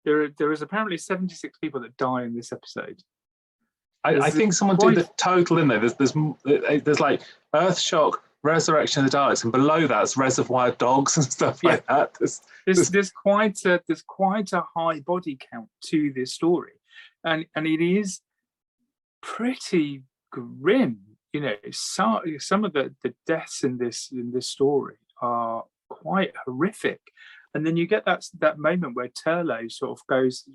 There is apparently 76 people that die in this episode. I think someone did the total in there. There's like Earthshock, Resurrection of the Daleks, and below that's Reservoir Dogs and stuff like that. There's quite a high body count to this story, and it is pretty grim. You know, some of the deaths in this story are quite horrific, and then you get that moment where Turlough sort of goes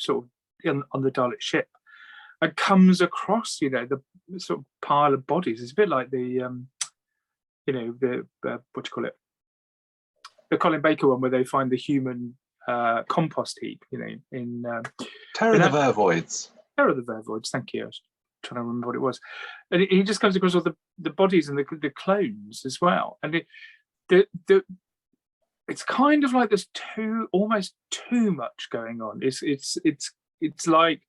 on the Dalek ship and comes across, you know, the sort of pile of bodies. It's a bit like the you know, the what do you call it, the Colin Baker one, where they find the human compost heap, you know, in Terror of the Vervoids. Terror of the Vervoids, thank you. I was trying to remember what it was. And he just comes across all the bodies and the clones as well. And it's kind of like there's almost too much going on. It's like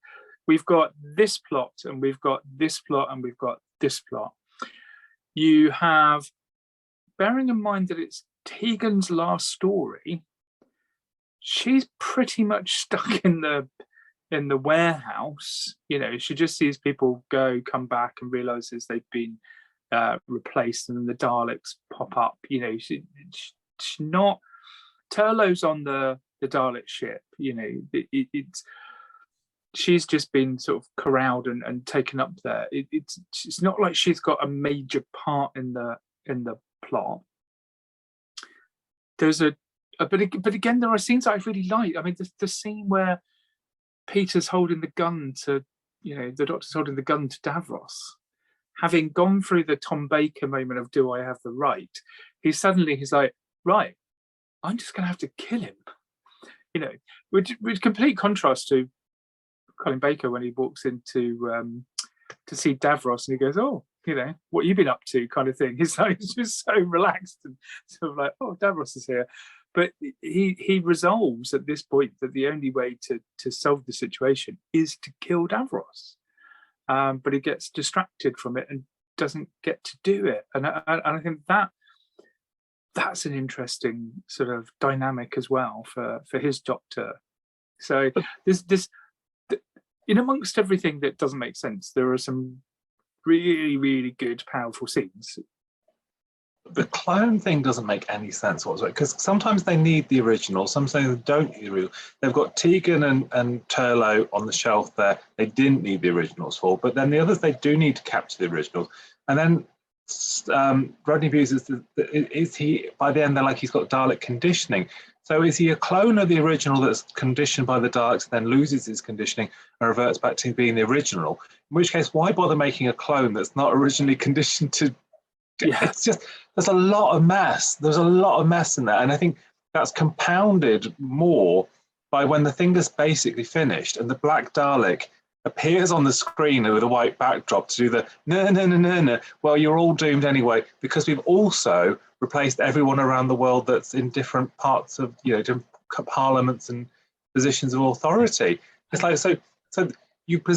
we've got this plot and we've got this plot and we've got this plot. You have, bearing in mind that it's Tegan's last story, she's pretty much stuck in the warehouse. You know, she just sees people come back, and realizes they've been replaced, and then the Daleks pop up. You know, she's not. Turlough's on the Dalek ship. You know, she's just been sort of corralled and taken up there. It's not like she's got a major part in the plot. There's but again, there are scenes I really like. I mean, the scene where Peter's holding the gun to, you know, the Doctor's holding the gun to Davros, having gone through the Tom Baker moment of "Do I have the right?" He's like, right, I'm just going to have to kill him. You know, with complete contrast to Colin Baker when he walks into to see Davros and he goes, "Oh, you know, what you been up to?" kind of thing. He's just so relaxed and sort of like, "Oh, Davros is here." But he resolves at this point that the only way to solve the situation is to kill Davros. But he gets distracted from it and doesn't get to do it. And I think that's an interesting sort of dynamic as well for his Doctor. So this in amongst everything that doesn't make sense, there are some really, really good, powerful scenes. The clone thing doesn't make any sense whatsoever, because sometimes they need the original, sometimes they don't need the original. They've got Tegan and Turlough on the shelf there. They didn't need the originals for, but then the others they do need to capture the originals. And then Rodney Bewes is he, by the end they're like he's got Dalek conditioning. So is he a clone of the original that's conditioned by the Daleks, then loses his conditioning and reverts back to being the original? In which case, why bother making a clone that's not originally conditioned to? Yeah. It's just, there's a lot of mess. There's a lot of mess in there. And I think that's compounded more by when the thing is basically finished and the Black Dalek appears on the screen with a white backdrop to do the no. Well, you're all doomed anyway, because we've also replaced everyone around the world that's in different parts of, you know, different parliaments and positions of authority. It's like, so you've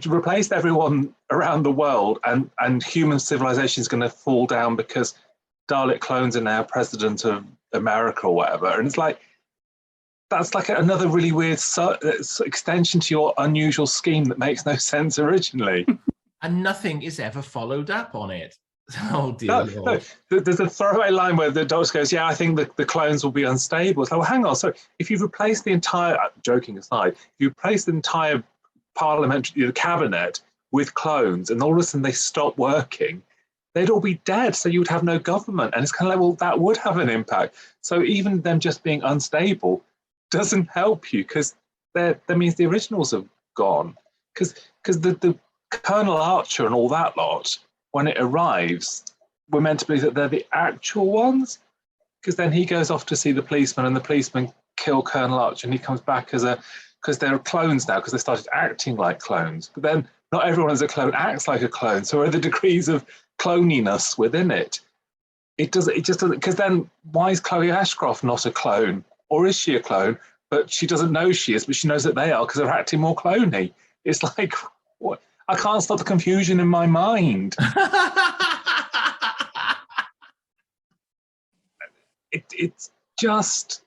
replaced everyone around the world, and human civilization is going to fall down because Dalek clones are now president of America or whatever. And it's like, that's like another really weird extension to your unusual scheme that makes no sense originally. And nothing is ever followed up on it. Oh dear Lord. There's a throwaway line where the Doctor goes, "Yeah, I think the clones will be unstable." It's like, well, hang on. So if you've replaced the entire, joking aside, if you replace the entire parliamentary cabinet with clones and all of a sudden they stop working, they'd all be dead. So you would have no government. And it's kind of like, well, that would have an impact. So even them just being unstable doesn't help you, because that means the originals have gone. Because the Colonel Archer and all that lot, when it arrives, we're meant to believe that they're the actual ones, because then he goes off to see the policeman and the policeman kill Colonel Archer and he comes back because they're clones now, because they started acting like clones. But then not everyone as a clone acts like a clone. So are the degrees of cloniness within it? It just doesn't, because then why is Chloe Ashcroft not a clone? Or is she a clone? But she doesn't know she is, but she knows that they are because they're acting more cloney. It's like, what? I can't stop the confusion in my mind. It's just,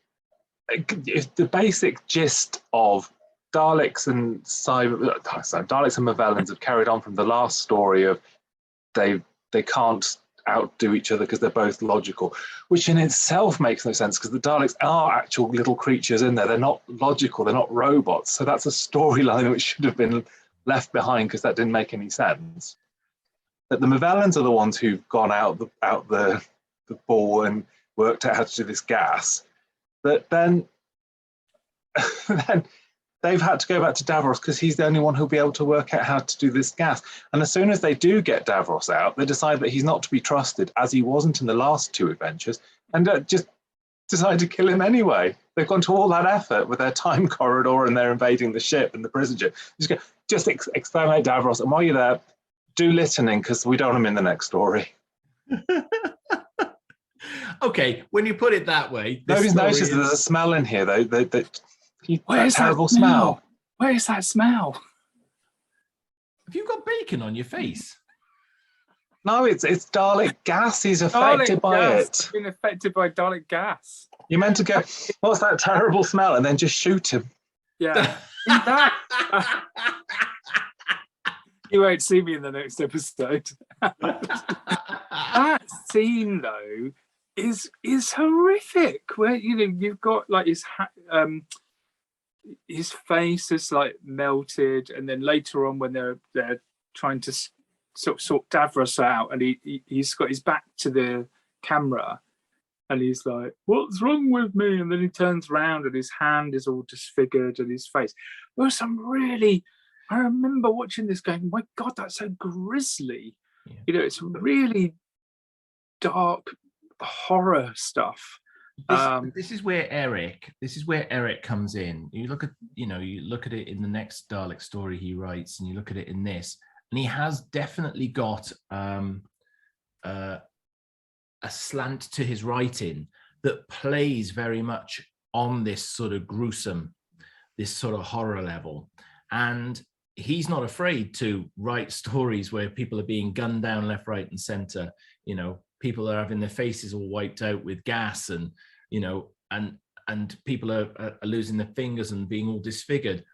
it's the basic gist of Daleks and Daleks and Movellans have carried on from the last story of they can't outdo each other because they're both logical, which in itself makes no sense because the Daleks are actual little creatures in there. They're not logical. They're not robots. So that's a storyline which should have been left behind because that didn't make any sense. That the Movellans are the ones who've gone out the ball and worked out how to do this gas. But then they've had to go back to Davros because he's the only one who'll be able to work out how to do this gas. And as soon as they do get Davros out, they decide that he's not to be trusted, as he wasn't in the last 2 adventures, and just decide to kill him anyway. They've gone to all that effort with their time corridor and they're invading the ship and the prison ship. Just exterminate Davros, and while you're there, do listening because we don't want him in the next story. Okay, when you put it that way, nobody's noticed there's a smell in here though. That terrible smell. Where is that smell? Have you got bacon on your face? No, it's Dalek gas. He's affected by it. Been affected by Dalek gas. You're meant to go, what's that terrible smell? And then just shoot him. Yeah. You won't see me in the next episode. That scene though is horrific. Where you've got like his face is like melted, and then later on when they're trying to sort Davros out, and he's got his back to the camera, and he's like, "What's wrong with me?" And then he turns around, and his hand is all disfigured, and his face. There was some really. I remember watching this going, "My God, that's so grisly." Yeah. It's really dark horror stuff. This is where Eric comes in. You look at it in the next Dalek story he writes, and you look at it in this, and he has definitely got a slant to his writing that plays very much on this sort of gruesome, this sort of horror level. And he's not afraid to write stories where people are being gunned down left, right, and center. People are having their faces all wiped out with gas, and and people are losing their fingers and being all disfigured.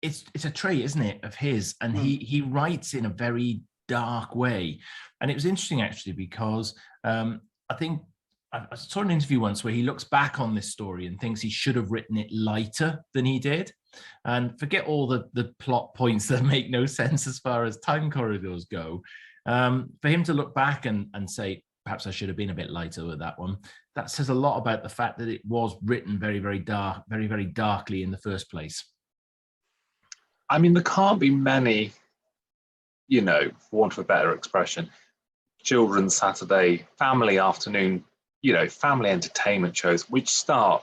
It's a trait, isn't it, of his? And he writes in a very dark way. And it was interesting actually because I think I saw an interview once where he looks back on this story and thinks he should have written it lighter than he did. And forget all the plot points that make no sense as far as time corridors go. For him to look back and say, perhaps I should have been a bit lighter with that one, that says a lot about the fact that it was written very, very dark, very, very darkly in the first place. I mean, there can't be many, for want of a better expression, children's Saturday family afternoon, family entertainment shows, which start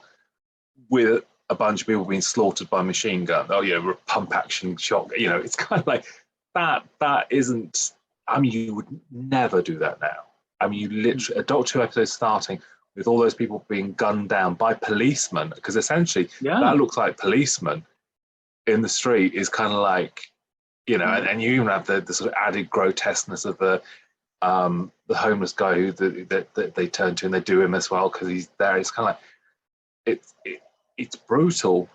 with a bunch of people being slaughtered by machine gun. Pump action shot. It's kind of like that isn't, you would never do that now. You literally, a Doctor Who episode starting with all those people being gunned down by policemen, because essentially that looks like policemen in the street is kind of like, and you even have the sort of added grotesqueness of the homeless guy who that they turn to, and they do him as well because he's there. It's kind of like it's brutal.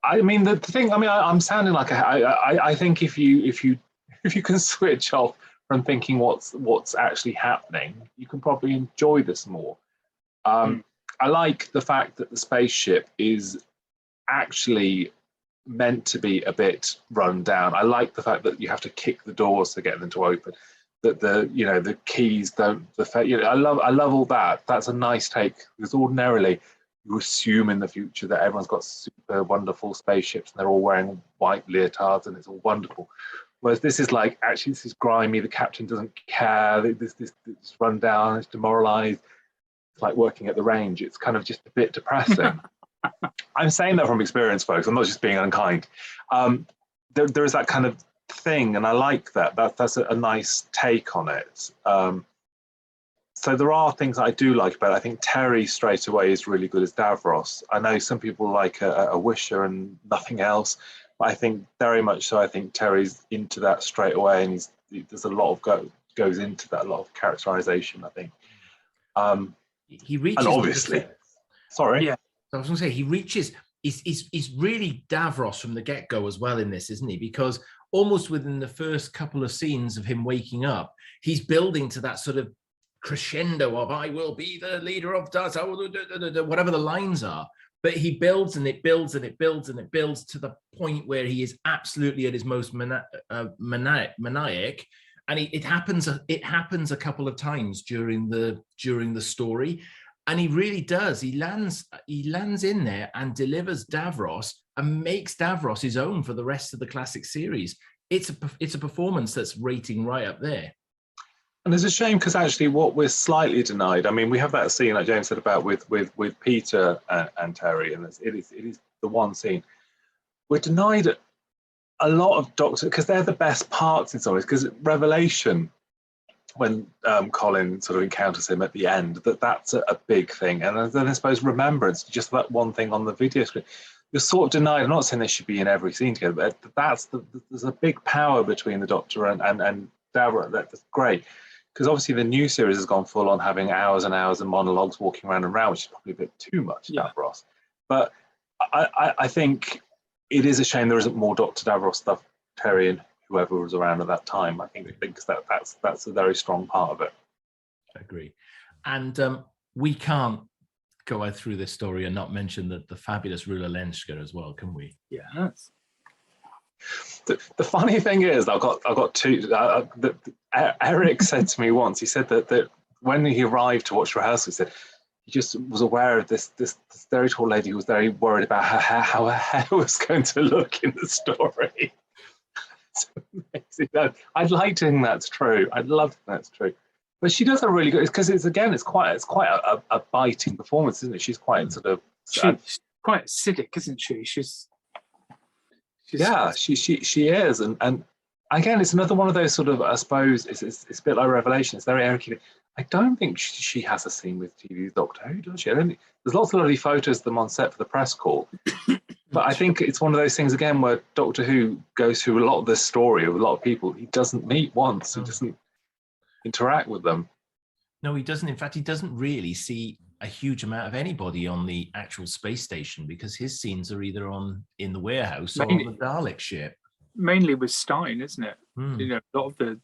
I mean, the thing. I'm sounding like I think if you can switch off from thinking what's actually happening, you can probably enjoy this more. I like the fact that the spaceship is actually meant to be a bit run down. I like the fact that you have to kick the doors to get them to open. That the keys don't. I love all that. That's a nice take, because ordinarily you assume in the future that everyone's got super wonderful spaceships and they're all wearing white leotards and it's all wonderful. Whereas this is like, actually, this is grimy. The captain doesn't care. This run down. It's demoralised. It's like working at the range. It's kind of just a bit depressing. I'm saying that from experience, folks. I'm not just being unkind. There is that kind of thing, and I like that. That's a nice take on it. So there are things that I do like about it. I think Terry straight away is really good as Davros. I know some people like a Wisher and nothing else, but I think very much so. I think Terry's into that straight away, and there's a lot of goes into that, a lot of characterization, I think. He reaches, and obviously, sorry. Yeah, I was going to say he reaches. He's really Davros from the get-go as well in this, isn't he? Because almost within the first couple of scenes of him waking up, he's building to that sort of crescendo of "I will be the leader of Daleks," whatever the lines are. But he builds and it builds and it builds and it builds to the point where he is absolutely at his most maniac. And it happens a couple of times during the story, and he really does. He lands in there and delivers Davros and makes Davros his own for the rest of the classic series. It's a performance that's rating right up there. And it's a shame because actually what we're slightly denied, I mean, we have that scene like James said about with Peter and Terry, and it is the one scene. We're denied a lot of Doctor, because they're the best parts in some ways, because Revelation, when Colin sort of encounters him at the end, that's a big thing. And then I suppose Remembrance, just that one thing on the video screen, you're sort of denied. I'm not saying they should be in every scene together, but there's a big power between the Doctor and Davros. That's great. Because obviously the new series has gone full on having hours and hours of monologues walking around and around, which is probably a bit too much, Davros. But I think it is a shame there isn't more Dr. Davros stuff, Terry and whoever was around at that time. I think because that's a very strong part of it. I agree. And we can't go through this story and not mention the fabulous Rula Lenska as well, can we? Yes. The funny thing is, I've got two. Eric said to me once. He said that when he arrived to watch rehearsal, he said he just was aware of this very tall lady who was very worried about how her hair was going to look in the story. I'd like to think that's true. I'd love to think that's true. But she does a really good, because it's quite a biting performance, isn't it? She's quite sort of she's quite acidic, isn't she? She's yeah, she is, and again, it's another one of those sort of, I suppose, it's a bit like Revelation. It's very Eric. I don't think she has a scene with TV Doctor Who, does she? I don't think, there's lots of lovely photos of them on set for the press call, but I think it's one of those things again where Doctor Who goes through a lot of this story with a lot of people he doesn't meet once, he doesn't interact with them. No, he doesn't. In fact, he doesn't really see a huge amount of anybody on the actual space station, because his scenes are either in the warehouse or on the Dalek ship. Mainly with Stein, isn't it? You know, a lot of the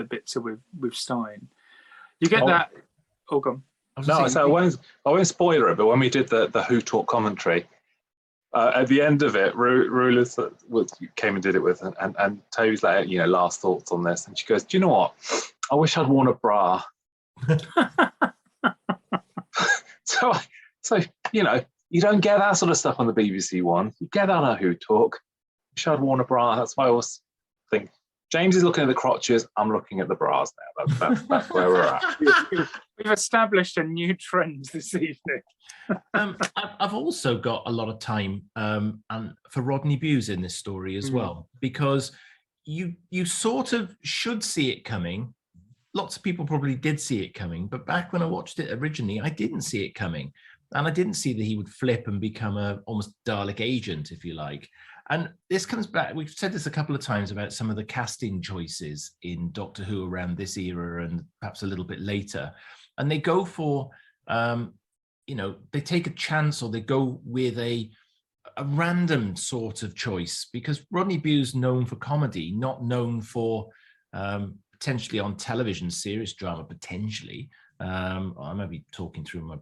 bits are with Stein. You get that. Oh, go on. No, so I won't spoiler it, but when we did the Who Talk commentary, at the end of it, Rula came and did it with, and Toby's like, last thoughts on this, and she goes, "Do you know what? I wish I'd worn a bra." So you don't get that sort of stuff on the BBC One. You get that on Who Talk. Wish I'd worn a bra. That's why I always think James is looking at the crotches. I'm looking at the bras now. That's where we're at. We've established a new trend this evening. I've also got a lot of time and for Rodney Bewes in this story as well, because you sort of should see it coming. Lots of people probably did see it coming, but back when I watched it originally, I didn't see it coming. And I didn't see that he would flip and become a almost Dalek agent, if you like. And this comes back, we've said this a couple of times about some of the casting choices in Doctor Who around this era and perhaps a little bit later. And they go for, they take a chance, or they go with a random sort of choice, because Rodney Bewes known for comedy, not known for potentially on television, serious drama, potentially. I might be talking through my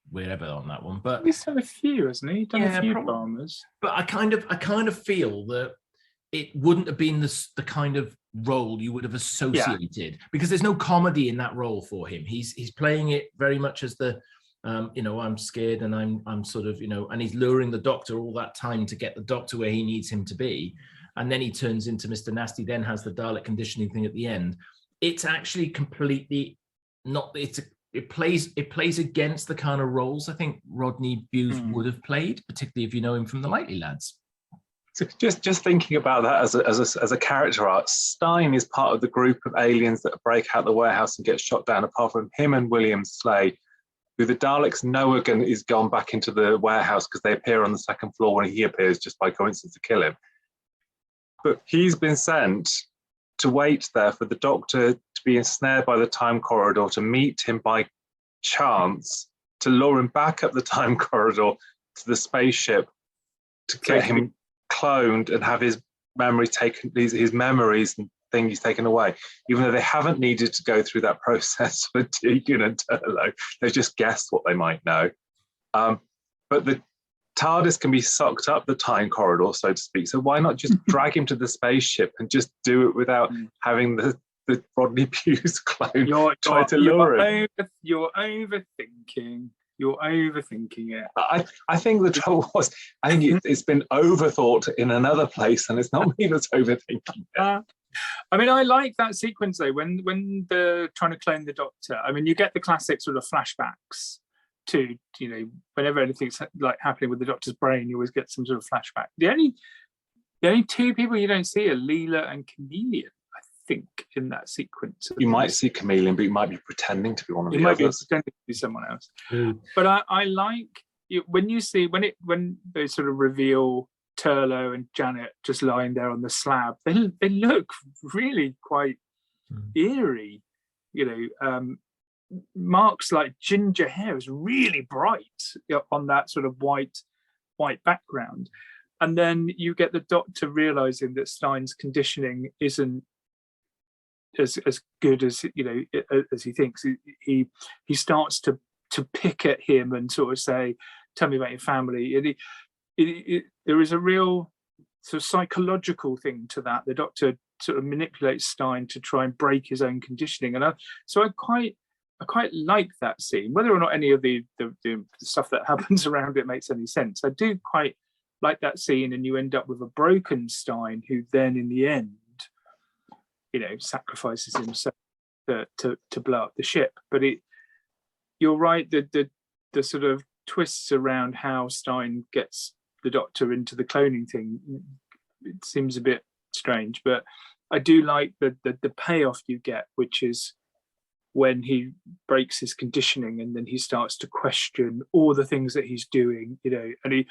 wherever on that one, but he's done a few, hasn't he? Done a few dramas. But I kind of feel that it wouldn't have been the kind of role you would have associated, because there's no comedy in that role for him. He's playing it very much as the I'm scared, and I'm sort of, and he's luring the Doctor all that time to get the Doctor where he needs him to be. And then he turns into Mr. Nasty, then has the Dalek conditioning thing at the end. It's actually completely not, it plays against the kind of roles I think Rodney Bewes would have played, particularly if you know him from the Lightly Lads. So just thinking about that as a character art, Stein is part of the group of aliens that break out the warehouse and get shot down, apart from him and William Slay, who the Daleks know is gone back into the warehouse because they appear on the second floor when he appears just by coincidence to kill him. But he's been sent to wait there for the Doctor to be ensnared by the time corridor, to meet him by chance, to lure him back up the time corridor to the spaceship, to get him cloned and have his memories taken, his memories and things he's taken away, even though they haven't needed to go through that process for Tegan and Turlough. They've just guessed what they might know. But the TARDIS can be sucked up the time corridor, so to speak. So why not just drag him to the spaceship and just do it without having the Rodney Bewes clone try to lure him? You're overthinking. You're overthinking it. I think the trouble was, I think it's been overthought in another place, and it's not me that's overthinking it. I mean, I like that sequence though, when they're trying to clone the Doctor. I mean, you get the classic sort of flashbacks to, you know, whenever anything's like happening with the Doctor's brain, you always get some sort of flashback. The only two people you don't see are Leela and Chameleon, I think, in that sequence. You might see Chameleon, but you might be pretending to be one of the others. You might be pretending to be someone else. But I like when you see when they sort of reveal Turlough and Janet just lying there on the slab. They look really quite eerie, you know. Mark's like ginger hair is really bright on that sort of white background, and then you get the Doctor realizing that Stein's conditioning isn't as good as, you know, as he thinks. He starts to pick at him and sort of say, "Tell me about your family." And there is a real sort of psychological thing to that. The Doctor sort of manipulates Stein to try and break his own conditioning, and I quite like that scene. Whether or not any of the stuff that happens around it makes any sense, I do quite like that scene. And you end up with a broken Stein, who then in the end, you know, sacrifices himself to blow up the ship. But you're right, the sort of twists around how Stein gets the Doctor into the cloning thing, it seems a bit strange, but I do like the payoff you get, which is when he breaks his conditioning and then he starts to question all the things that he's doing, you know, and he,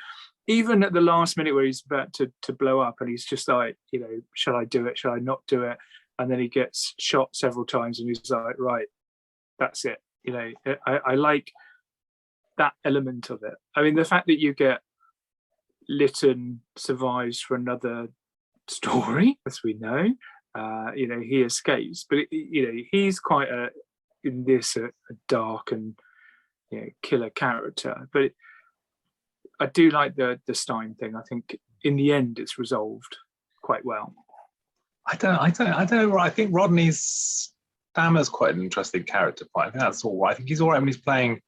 even at the last minute where he's about to blow up, and he's just like, you know, shall I do it? Shall I not do it? And then he gets shot several times and he's like, right, that's it. You know, I like that element of it. I mean, the fact that you get Lytton survives for another story, as we know, you know, he escapes, but you know, he's quite a dark and, you know, killer character. But I do like the Stein thing. I think in the end it's resolved quite well. I don't. I think Rodney's Stammer's quite an interesting character. But I think that's all right. I think he's all right when he's playing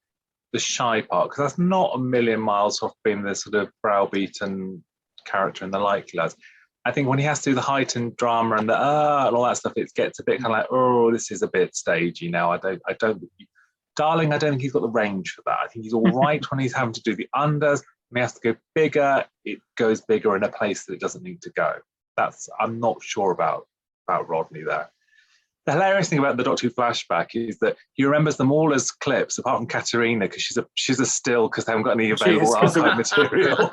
the shy part, because that's not a million miles off being the sort of browbeaten character in the Likely Lads. I think when he has to do the heightened drama and and all that stuff, it gets a bit kind of like, oh, this is a bit stagey now. I don't. Darling, I don't think he's got the range for that. I think he's all right when he's having to do the unders. When he has to go bigger, it goes bigger in a place that it doesn't need to go. I'm not sure about Rodney there. The hilarious thing about the Doctor Who flashback is that he remembers them all as clips, apart from Katerina, because she's a still because they haven't got any available archive material.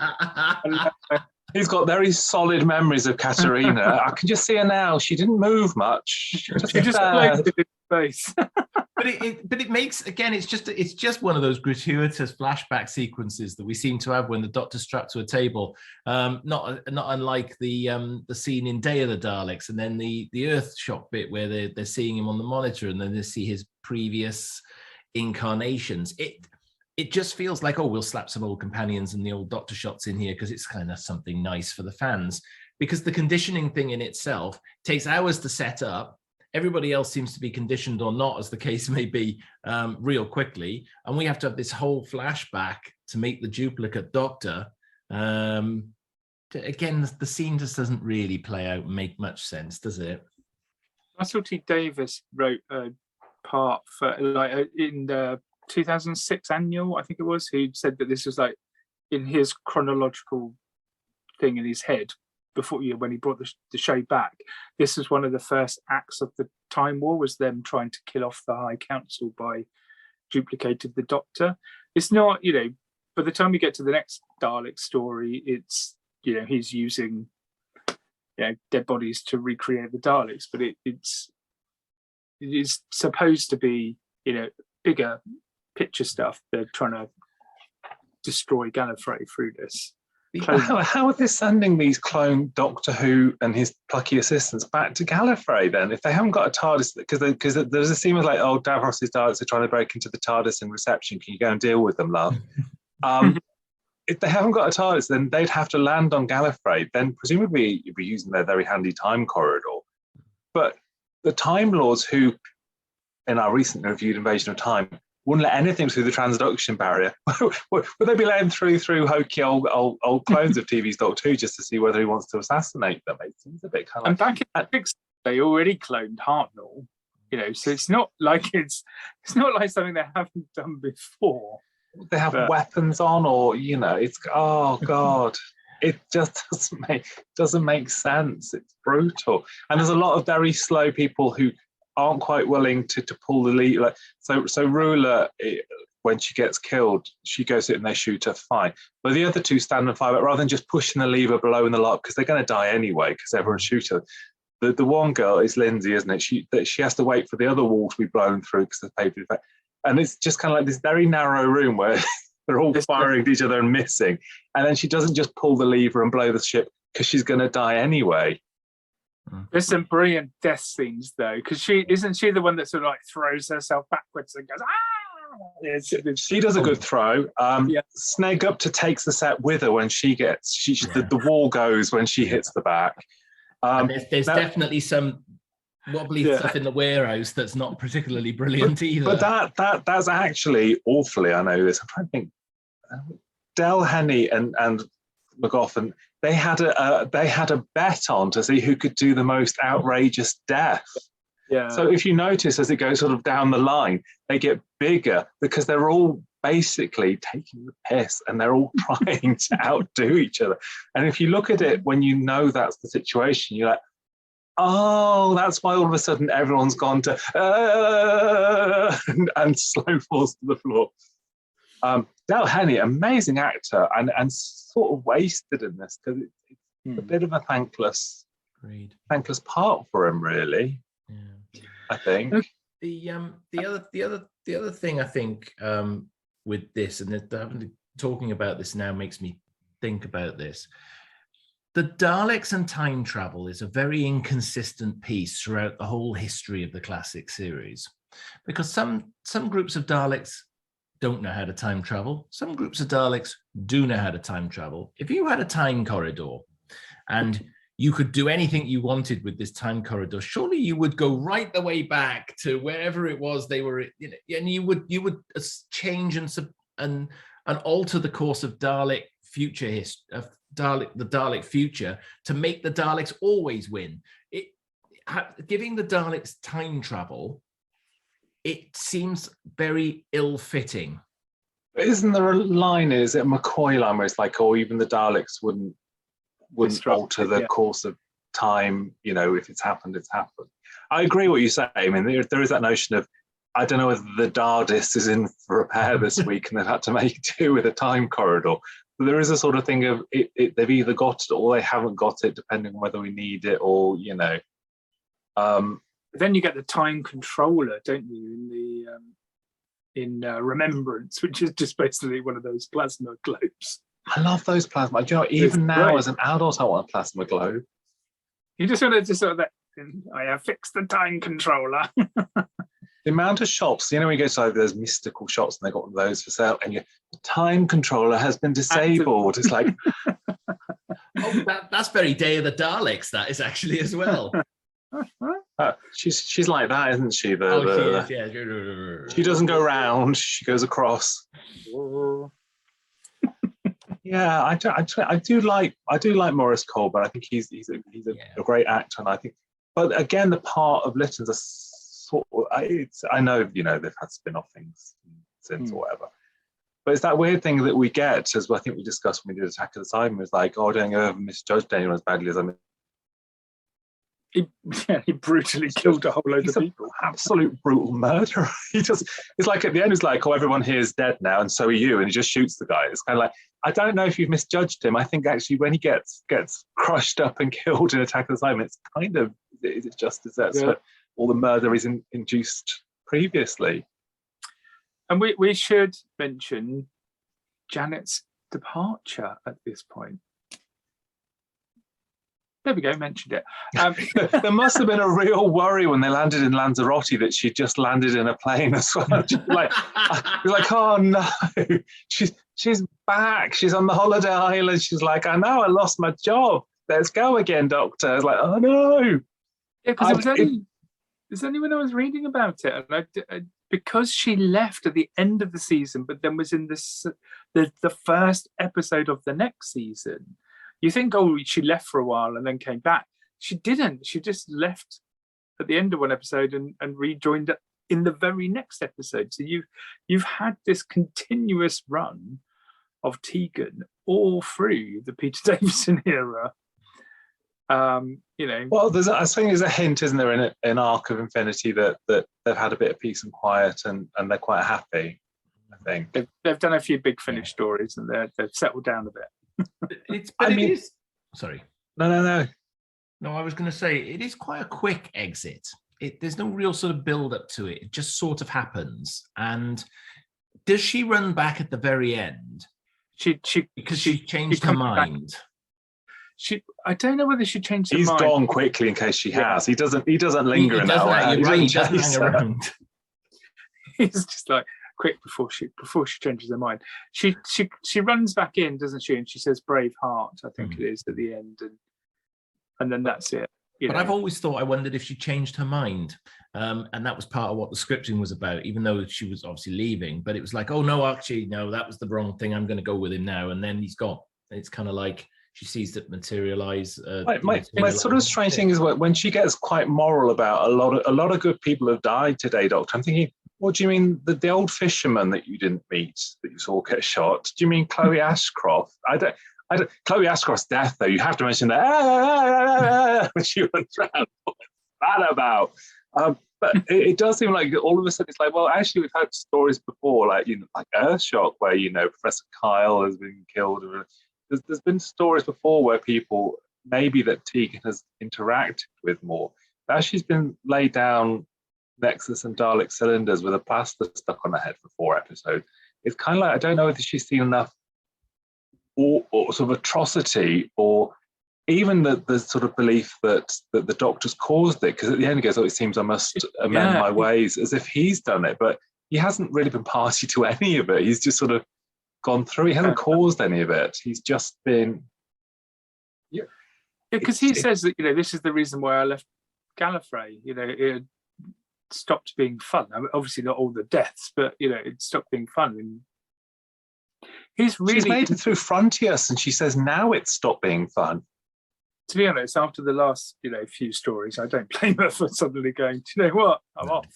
He's got very solid memories of Katerina. I can just see her now. She didn't move much. She just floated in space. But it makes, again, it's just one of those gratuitous flashback sequences that we seem to have when the Doctor's strapped to a table. Not unlike the scene in Day of the Daleks, and then the Earth shock bit where they're seeing him on the monitor, and then they see his previous incarnations. It just feels like, oh, we'll slap some old companions and the old Doctor shots in here because it's kind of something nice for the fans. Because the conditioning thing in itself takes hours to set up. Everybody else seems to be conditioned or not, as the case may be, real quickly. And we have to have this whole flashback to make the duplicate Doctor. Again, the scene just doesn't really play out and make much sense, does it? Russell T Davies wrote a part for, like, in the 2006 annual, I think it was, who said that this was like in his chronological thing in his head before, you know, when he brought the show back, this was one of the first acts of the Time War, was them trying to kill off the High Council by duplicating the Doctor. It's not, you know, by the time we get to the next Dalek story, it's, you know, he's using, you know, dead bodies to recreate the Daleks, but it is supposed to be, you know, bigger picture stuff. They're trying to destroy Gallifrey through this. How are they sending these clone Doctor Who and his plucky assistants back to Gallifrey then? If they haven't got a TARDIS, because there's a scene of like, oh, Davros's Daleks are trying to break into the TARDIS in reception. Can you go and deal with them, love? If they haven't got a TARDIS, then they'd have to land on Gallifrey. Then presumably you'd be using their very handy time corridor. But the Time Lords, who in our recently reviewed Invasion of Time wouldn't let anything through the transduction barrier, would they be letting through hokey old clones of TV's Doctor Who just to see whether he wants to assassinate them? It seems a bit kind of. And back in the 60s, they already cloned Hartnell, so it's not like something they haven't done before. They have weapons on, or it's oh god, it just doesn't make sense. It's brutal, and there's a lot of very slow people who aren't quite willing to pull the lead. Like so Ruler, when she gets killed, she goes in and they shoot her fine. But the other two stand and fire, but rather than just pushing the lever below in the lock, because they're going to die anyway, because everyone shoots her. The one girl is Lindsay, isn't it? She has to wait for the other wall to be blown through because of the paper effect. And it's just kind of like this very narrow room where they're all firing at each other and missing. And then she doesn't just pull the lever and blow the ship because she's going to die anyway. There's some brilliant death scenes though, because she the one that sort of like throws herself backwards and goes, ah! She does a good throw. Sneg up to takes the set with her when the wall goes when she hits the back. And there's definitely some wobbly stuff in the warehouse that's not particularly brilliant either. But that's actually awfully. I know this. I'm trying to think. Del Henney and McGoffin, they had a bet on to see who could do the most outrageous death. Yeah. So if you notice as it goes sort of down the line, they get bigger because they're all basically taking the piss and they're all trying to outdo each other. And if you look at it when you know that's the situation, you're like, oh, that's why all of a sudden everyone's gone to and slow falls to the floor. Del Henney, amazing actor, and sort of wasted in this because it's a bit of a thankless part for him, really. Yeah. I think the other thing I think with this, and talking about this now makes me think about this. The Daleks and time travel is a very inconsistent piece throughout the whole history of the classic series, because some groups of Daleks don't know how to time travel. Some groups of Daleks do know how to time travel. If you had a time corridor and you could do anything you wanted with this time corridor, surely you would go right the way back to wherever it was they were, and you would change and alter the course of Dalek future history, the Dalek future, to make the Daleks always win. Giving the Daleks time travel, it seems very ill-fitting. Isn't there a line? Is it a McCoy line where it's like, oh, even the Daleks wouldn't alter the course of time, if it's happened, it's happened. I agree what you say. I mean, there is that notion of, I don't know whether the TARDIS is in for repair this week and they've had to make do with a time corridor. But there is a sort of thing of they've either got it or they haven't got it, depending on whether we need it or, Then you get the time controller, don't you, in Remembrance, which is just basically one of those plasma globes. I love those plasma. Do you know, even now as an adult, I want a plasma globe. You just want to just sort of I have fixed the time controller. The amount of shops, when you go to those mystical shops and they've got those for sale, and the time controller has been disabled. It's like, that's very Day of the Daleks. That is actually as well. She's like that, isn't she? She is, yeah. She doesn't go round; she goes across. Yeah, I do like Maurice Colbert. I think he's a great actor, and I think, but again, the part of Lytton's a sort of, I know they've had spin-off things since or whatever, but it's that weird thing that we get, as I think we discussed when we did Attack of the Cybermen, like, oh, I don't ever misjudged anyone as badly as I mean. He brutally killed a whole load of people. Absolute brutal murderer. It's like at the end, it's like, oh, everyone here is dead now, and so are you, and he just shoots the guy. It's kind of like, I don't know if you've misjudged him. I think actually when he gets crushed up and killed in Attack of the Cybermen, it's kind of, it's just as that's for all the murder is induced previously. And we should mention Janet's departure at this point. There we go, mentioned it. There must have been a real worry when they landed in Lanzarote that she just landed in a plane as well. like, oh no, she's back. She's on the holiday island. She's like, I know, I lost my job. Let's go again, Doctor. It's like, oh no. Yeah, because there's only when I was reading about it, and because she left at the end of the season, but then was in the first episode of the next season. You think, oh, she left for a while and then came back. She didn't. She just left at the end of one episode and rejoined in the very next episode. So you've had this continuous run of Tegan all through the Peter Davison era. Well, I think there's a hint, isn't there, in Arc of Infinity that they've had a bit of peace and quiet and they're quite happy. I think they've done a few big Finish stories and they've settled down a bit. Sorry. No. No, I was going to say it is quite a quick exit. There's no real sort of build up to it. It just sort of happens. And does she run back at the very end? Because she changed her mind. I don't know whether she changed her mind. He's gone quickly in case she has. He doesn't linger in that way. He doesn't hang around. He's just like quick before she changes her mind. She runs back in, doesn't she? And she says "brave heart," I think it is at the end, and then that's it. But I've always thought, I wondered if she changed her mind, and that was part of what the scripting was about. Even though she was obviously leaving, but it was like, oh no, actually no, that was the wrong thing. I'm going to go with him now, and then he's gone. It's kind of like she sees it materialize. My sort of strange thing is when she gets quite moral about a lot of good people have died today, Doctor. I'm thinking, what do you mean the old fisherman that you didn't meet, that you saw get shot? Do you mean Chloe Ashcroft? I don't. Chloe Ashcroft's death, though, you have to mention that when she went around. What's that about? But it does seem like all of a sudden it's like, well, actually, we've had stories before, like Earthshock, where Professor Kyle has been killed. There's been stories before where people maybe that Tegan has interacted with more. As she's been laid down Nexus and Dalek cylinders with a plaster stuck on her head for 4 episodes, it's kind of like, I don't know whether she's seen enough or sort of atrocity, or even the sort of belief that the Doctor's caused it, because at the end he goes, oh, it seems I must amend my ways, as if he's done it, but he hasn't really been party to any of it. He's just sort of gone through. He hasn't caused any of it. He's just been because he says that this is the reason why I left Gallifrey. It stopped being fun. I mean, obviously not all the deaths, but it stopped being fun. And she's made it through Frontios, and she says now it's stopped being fun. To be honest, after the last few stories, I don't blame her for suddenly going, do you know what, I'm off.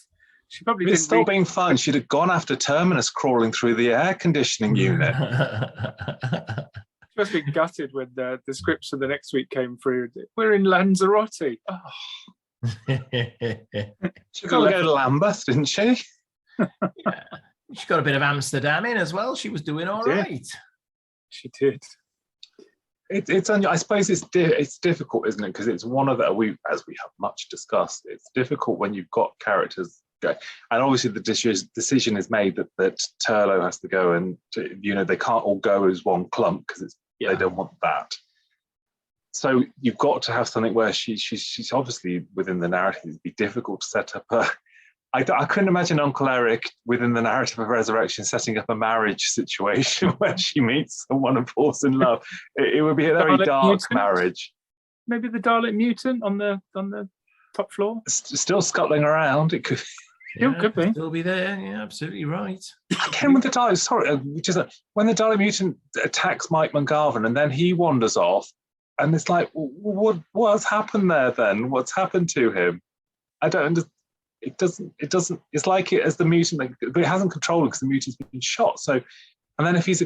She probably didn't. It's still being fun. She'd have gone after Terminus crawling through the air conditioning unit. She must have been gutted when the scripts for the next week came through. We're in Lanzarote. Oh. She got to go to Lambeth, didn't she? Yeah. She got a bit of Amsterdam in as well. She was doing all right. She did. It's I suppose it's difficult, isn't it? Because it's one of the as we have much discussed. It's difficult when you've got characters go, and obviously the decision is made that Turlough has to go, and they can't all go as one clump because they don't want that. So you've got to have something where she's obviously within the narrative. It'd be difficult to set up a. I couldn't imagine Uncle Eric within the narrative of Resurrection setting up a marriage situation where she meets someone and falls in love. It would be a very dark marriage. Maybe the Dalek mutant on the top floor. Still scuttling around. It could. Could be. Still be there. Yeah, absolutely right. Again with the Dalek. Sorry, when the Dalek mutant attacks Mike McGarvin and then he wanders off, and it's like, what's happened there then? What's happened to him? I don't understand. It doesn't, it's like it as the mutant, but it hasn't control because the mutant's been shot. So, and then if he's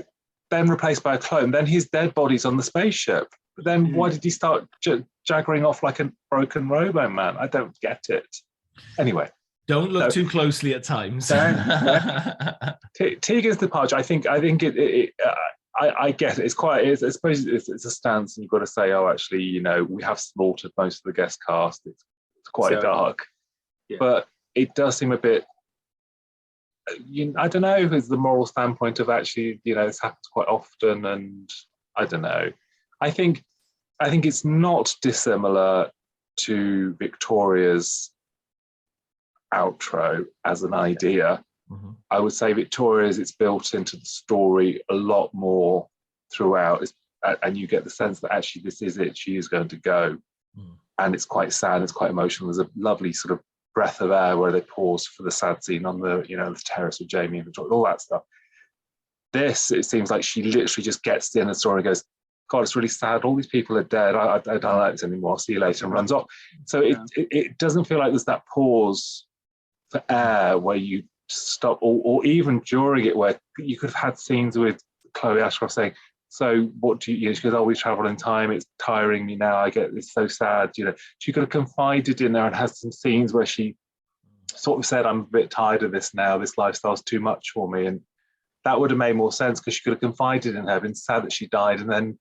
then replaced by a clone, then his dead body's on the spaceship. But then why did he start jaggering off like a broken Robo Man? I don't get it. Anyway. Don't look too closely at times. Tegan's departure, I think I get it. It's quite, I suppose it's a stance and you've got to say, oh, actually, we have slaughtered most of the guest cast. It's quite dark. Yeah. But it does seem a bit I don't know if it's the moral standpoint of actually, this happens quite often, and I don't know. I think it's not dissimilar to Victoria's outro as an idea. Mm-hmm. I would say Victoria's, it's built into the story a lot more throughout, and you get the sense that actually this is it, she is going to go. And it's quite sad, it's quite emotional. There's a lovely sort of breath of air where they pause for the sad scene on the the terrace with Jamie and Victoria, all that stuff. This, it seems like she literally just gets in the story and goes, God, it's really sad, all these people are dead, I don't like this anymore, I'll see you later, and runs off. So it doesn't feel like there's that pause for air where you stop, or even during it where you could have had scenes with Chloe Ashcroft saying, so what do you, she goes, oh, we travel in time, it's tiring me now, it's so sad, she could have confided in there and has some scenes where she sort of said, I'm a bit tired of this now, this lifestyle's too much for me, and that would have made more sense because she could have confided in her, been sad that she died, and then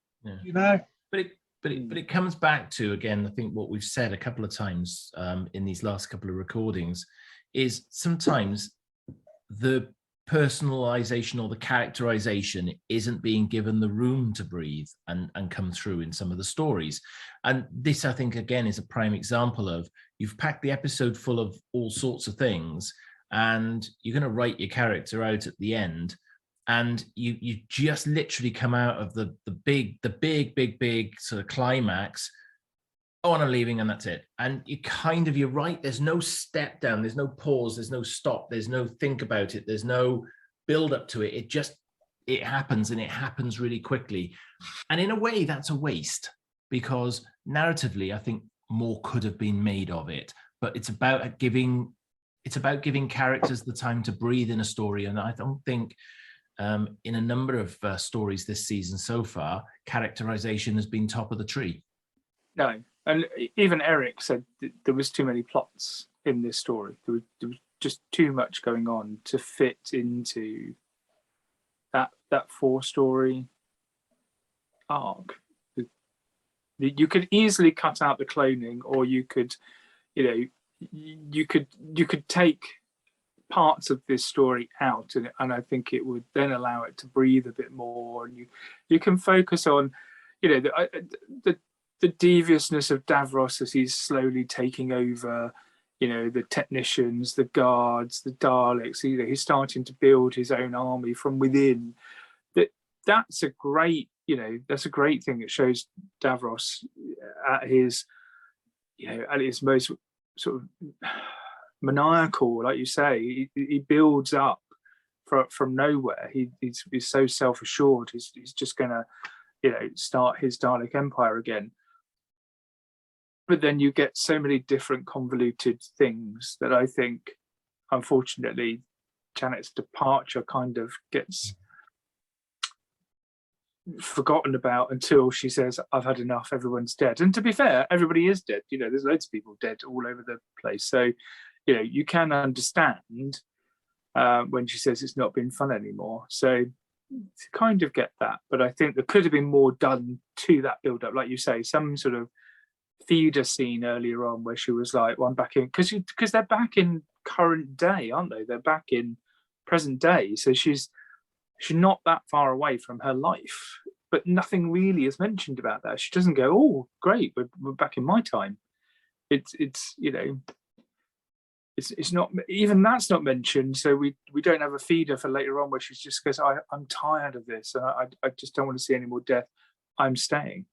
but it comes back to, again, I think what we've said a couple of times in these last couple of recordings is sometimes the personalization or the characterization isn't being given the room to breathe and come through in some of the stories. And this, I think, again, is a prime example of, you've packed the episode full of all sorts of things and you're going to write your character out at the end, and you just literally come out of the big sort of climax, oh, and I'm leaving, and that's it. And you're right, there's no step down, there's no pause, there's no stop, there's no think about it, there's no build up to it. It happens, and it happens really quickly. And in a way, that's a waste, because narratively, I think more could have been made of it. But it's about giving characters the time to breathe in a story. And I don't think in a number of stories this season so far, characterization has been top of the tree. No. And even Eric said there was too many plots in this story. There was just too much going on to fit into that 4-story arc. You could easily cut out the cloning, or you could take parts of this story out, and I think it would then allow it to breathe a bit more, and you can focus on the deviousness of Davros as he's slowly taking over, the technicians, the guards, the Daleks. He's starting to build his own army from within. That's a great, that's a great thing. It shows Davros at his most sort of maniacal, like you say. He builds up from nowhere. He's so self-assured. He's just gonna, start his Dalek Empire again. But then you get so many different convoluted things that I think, unfortunately, Janet's departure kind of gets forgotten about until she says, I've had enough, everyone's dead. And to be fair, everybody is dead. There's loads of people dead all over the place. So, you can understand when she says it's not been fun anymore. So to kind of get that. But I think there could have been more done to that build-up. Like you say, some sort of feeder scene earlier on where she was like, well, I'm back in, because they're back in current day, aren't they? They're back in present day. So she's not that far away from her life, but nothing really is mentioned about that. She doesn't go, oh, great, we're back in my time. It's not, even that's not mentioned. So we don't have a feeder for later on where she just goes, I'm tired of this, and I just don't want to see any more death. I'm staying.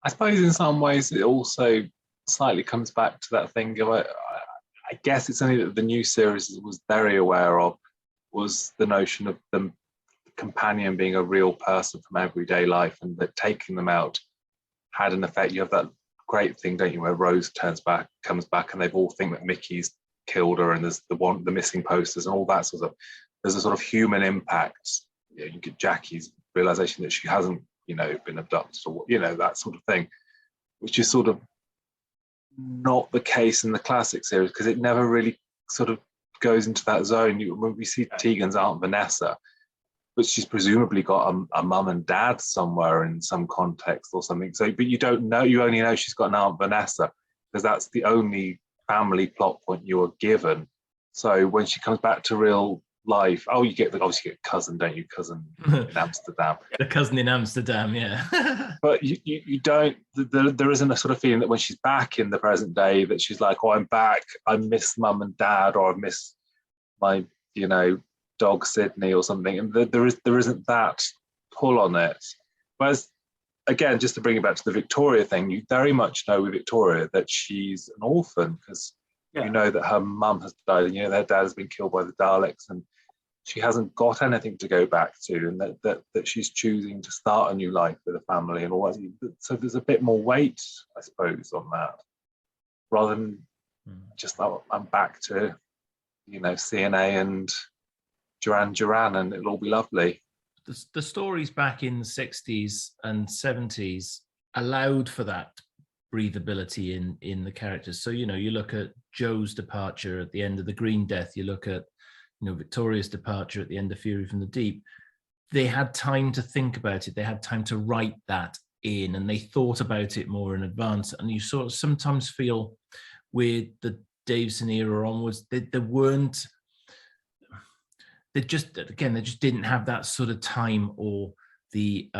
I suppose in some ways it also slightly comes back to that thing of, I guess it's something that the new series was very aware of, was the notion of the companion being a real person from everyday life, and that taking them out had an effect. You have that great thing, don't you, where Rose comes back and they all think that Mickey's killed her, and there's the missing posters and all that sort of. There's a sort of human impact. You get Jackie's realization that she hasn't been abducted, or that sort of thing, which is sort of not the case in the classic series, because it never really sort of goes into that zone. When we see Tegan's Aunt Vanessa, but she's presumably got a mum and dad somewhere in some context or something. So, but you don't know, you only know she's got an Aunt Vanessa because that's the only family plot point you are given. So when she comes back to real life, oh, you obviously get cousin, don't you? Cousin in Amsterdam. The cousin in Amsterdam, yeah. But you don't. There isn't a sort of feeling that when she's back in the present day that she's like, oh, I'm back. I miss mum and dad, or I miss my dog Sydney or something. And there isn't that pull on it. Whereas, again, just to bring it back to the Victoria thing, you very much know with Victoria that she's an orphan because you know that her mum has died, and their dad has been killed by the Daleks, and she hasn't got anything to go back to, and that she's choosing to start a new life with a family and all that. So there's a bit more weight, I suppose, on that, rather than just I'm back to CNA and Duran, and it'll all be lovely. The stories back in the 60s and 70s allowed for that breathability in the characters. So, you look at Joe's departure at the end of The Green Death, you look at, Victoria's departure at the end of Fury from the Deep. They had time to think about it. They had time to write that in, and they thought about it more in advance. And you sort of sometimes feel with the Davison era onwards, they just didn't have that sort of time or the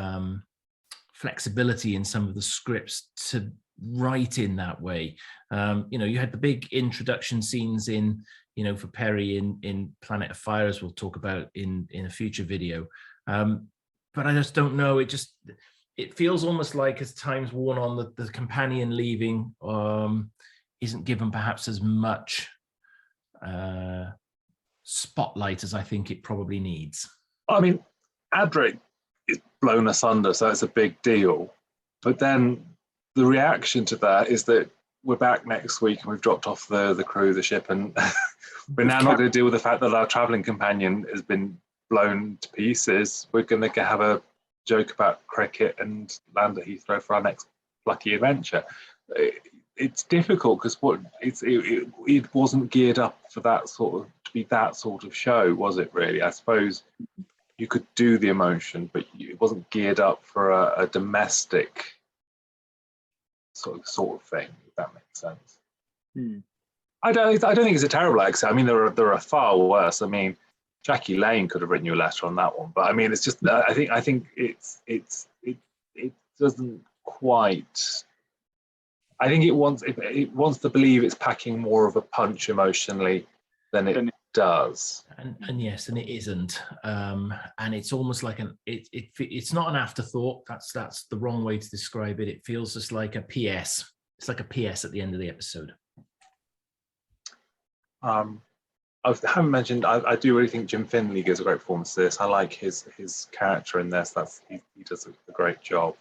flexibility in some of the scripts to write in that way. You had the big introduction scenes in, for Perry in Planet of Fire, as we'll talk about in a future video. But I just don't know. It feels almost like as time's worn on, the companion leaving isn't given perhaps as much spotlight as I think it probably needs. I mean, Adric is blown asunder, so it's a big deal. But then the reaction to that is that we're back next week and we've dropped off the crew of the ship, and we're now not going to deal with the fact that our travelling companion has been blown to pieces. We're going to have a joke about cricket and land at Heathrow for our next lucky adventure. It's difficult because it wasn't geared up for that to be that sort of show, was it really? I suppose you could do the emotion, but it wasn't geared up for a domestic sort of thing, if that makes sense. I don't think it's a terrible accent. I mean, there are far worse. I mean, Jackie Lane could have written you a letter on that one, but I mean, it's just I think it doesn't quite. I think it wants to believe it's packing more of a punch emotionally than it does. And yes, and it isn't. And it's almost like it's not an afterthought. That's the wrong way to describe it. It feels just like a PS. It's like a PS at the end of the episode. I haven't mentioned. I do really think Jim Finley gives a great performance to this. I like his character in this. He does a great job.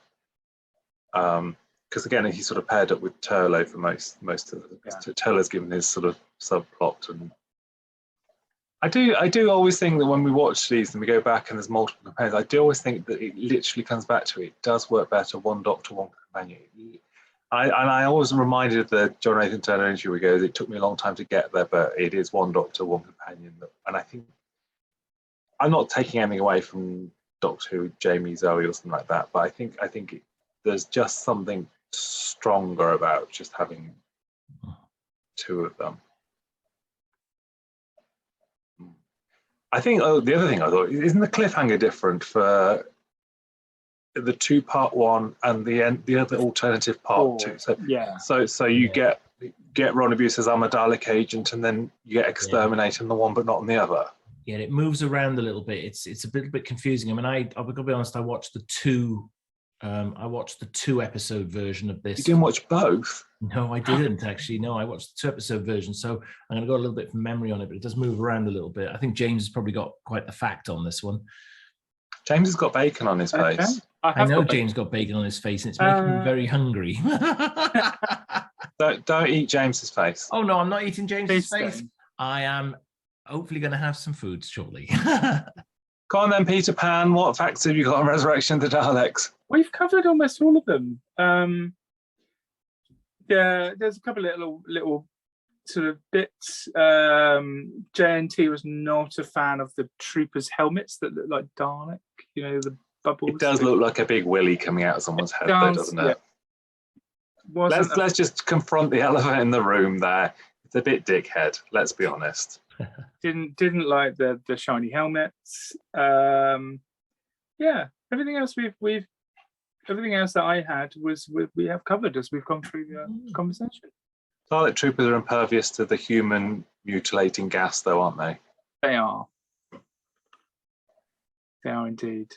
Because again, he's sort of paired up with Turlough for most of it. Turlough's given his sort of subplot, and I do always think that when we watch these and we go back and there's multiple companions, I do always think that it literally comes back to it does work better one Doctor, one companion. I always am reminded of the John Nathan Turner interview where he goes, it took me a long time to get there, but it is one Doctor, one companion. And I think I'm not taking anything away from Doctor Who, Jamie, Zoe, or something like that, but I think there's just something stronger about just having two of them. I think the other thing I thought, isn't the cliffhanger different for the 2-part one and the other alternative part 2? So yeah. So you get Ron Abuse says I'm a Dalek agent, and then you get Exterminate in the one but not in the other. Yeah, it moves around a little bit. It's a bit confusing. I mean, I'll be honest. I watched the 2-episode version of this. You didn't watch both? No, I didn't actually. No, I watched the 2-episode version. So I'm going to go a little bit from memory on it, but it does move around a little bit. I think James has probably got quite the fact on this one. James has got bacon on his face. I know James got bacon on his face, and it's making me very hungry. Don't eat James's face. Oh no, I'm not eating James's face. I am hopefully going to have some food shortly. Go on then, Peter Pan. What facts have you got on Resurrection of the Daleks? We've covered almost all of them. There's a couple of little sort of bits. JNT was not a fan of the troopers' helmets that look like Dalek. The bubbles. It does look like a big willy coming out of someone's head, though, doesn't it? Yeah. Let's just confront the elephant in the room there. It's a bit dickhead, let's be honest. Didn't like the shiny helmets. Yeah, everything else everything else that I had we have covered as we've gone through the conversation. Dalek troopers are impervious to the human mutilating gas, though, aren't they? They are. They are indeed.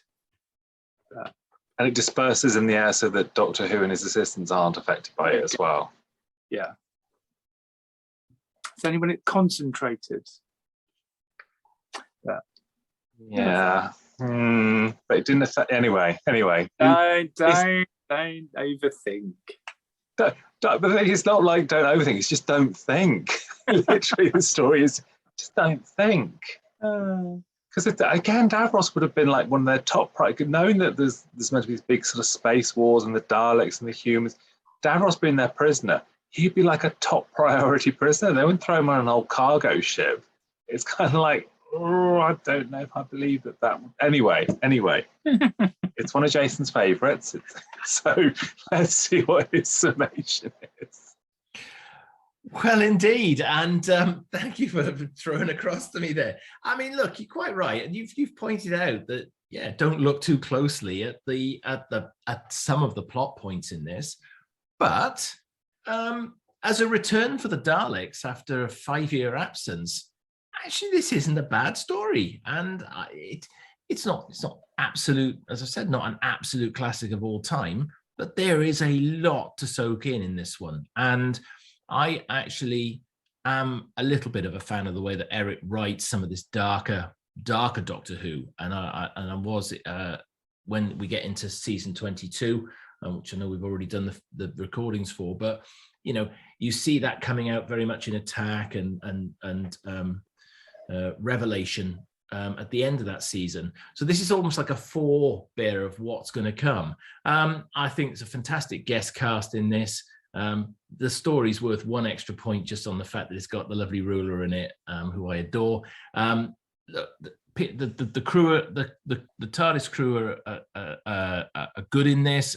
And it disperses in the air so that Doctor Who and his assistants aren't affected by it as well. Yeah. It's only when it concentrated. Yeah. But it didn't affect anyway. Don't overthink. But it's not like don't overthink, it's just don't think. Literally, the story is just don't think. Because again, Davros would have been like one of their top priorities, knowing that there's meant to be these big sort of space wars and the Daleks and the humans. Davros being their prisoner, he'd be like a top priority prisoner. They wouldn't throw him on an old cargo ship. It's kind of like, oh, I don't know if I believe that. Anyway, it's one of Jason's favourites. So let's see what his summation is. Well, indeed, and thank you for throwing across to me there. I mean, look, you're quite right, and you've pointed out that don't look too closely at some of the plot points in this, but as a return for the Daleks after a 5-year absence, actually, this isn't a bad story, and it's not absolute, as I said, not an absolute classic of all time, but there is a lot to soak in this one, and I actually am a little bit of a fan of the way that Eric writes some of this darker Doctor Who, and I was when we get into season 22, which I know we've already done the recordings for, but you see that coming out very much in Attack and Revelation at the end of that season. So this is almost like a forebear of what's going to come. I think it's a fantastic guest cast in this. The story's worth one extra point just on the fact that it's got the lovely ruler in it, who I adore. The crew, the TARDIS crew are good in this.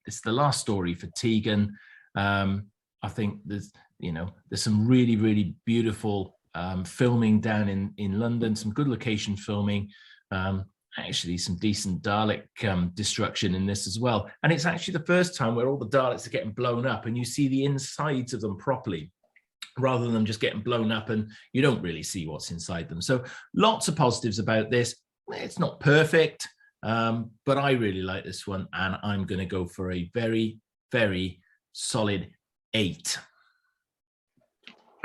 It's the last story for Tegan. I think there's some really, really beautiful filming down in London, some good location filming. Actually some decent Dalek destruction in this as well. And it's actually the first time where all the Daleks are getting blown up and you see the insides of them properly, rather than them just getting blown up and you don't really see what's inside them. So lots of positives about this. It's not perfect, but I really like this one, and I'm going to go for a very, very solid 8.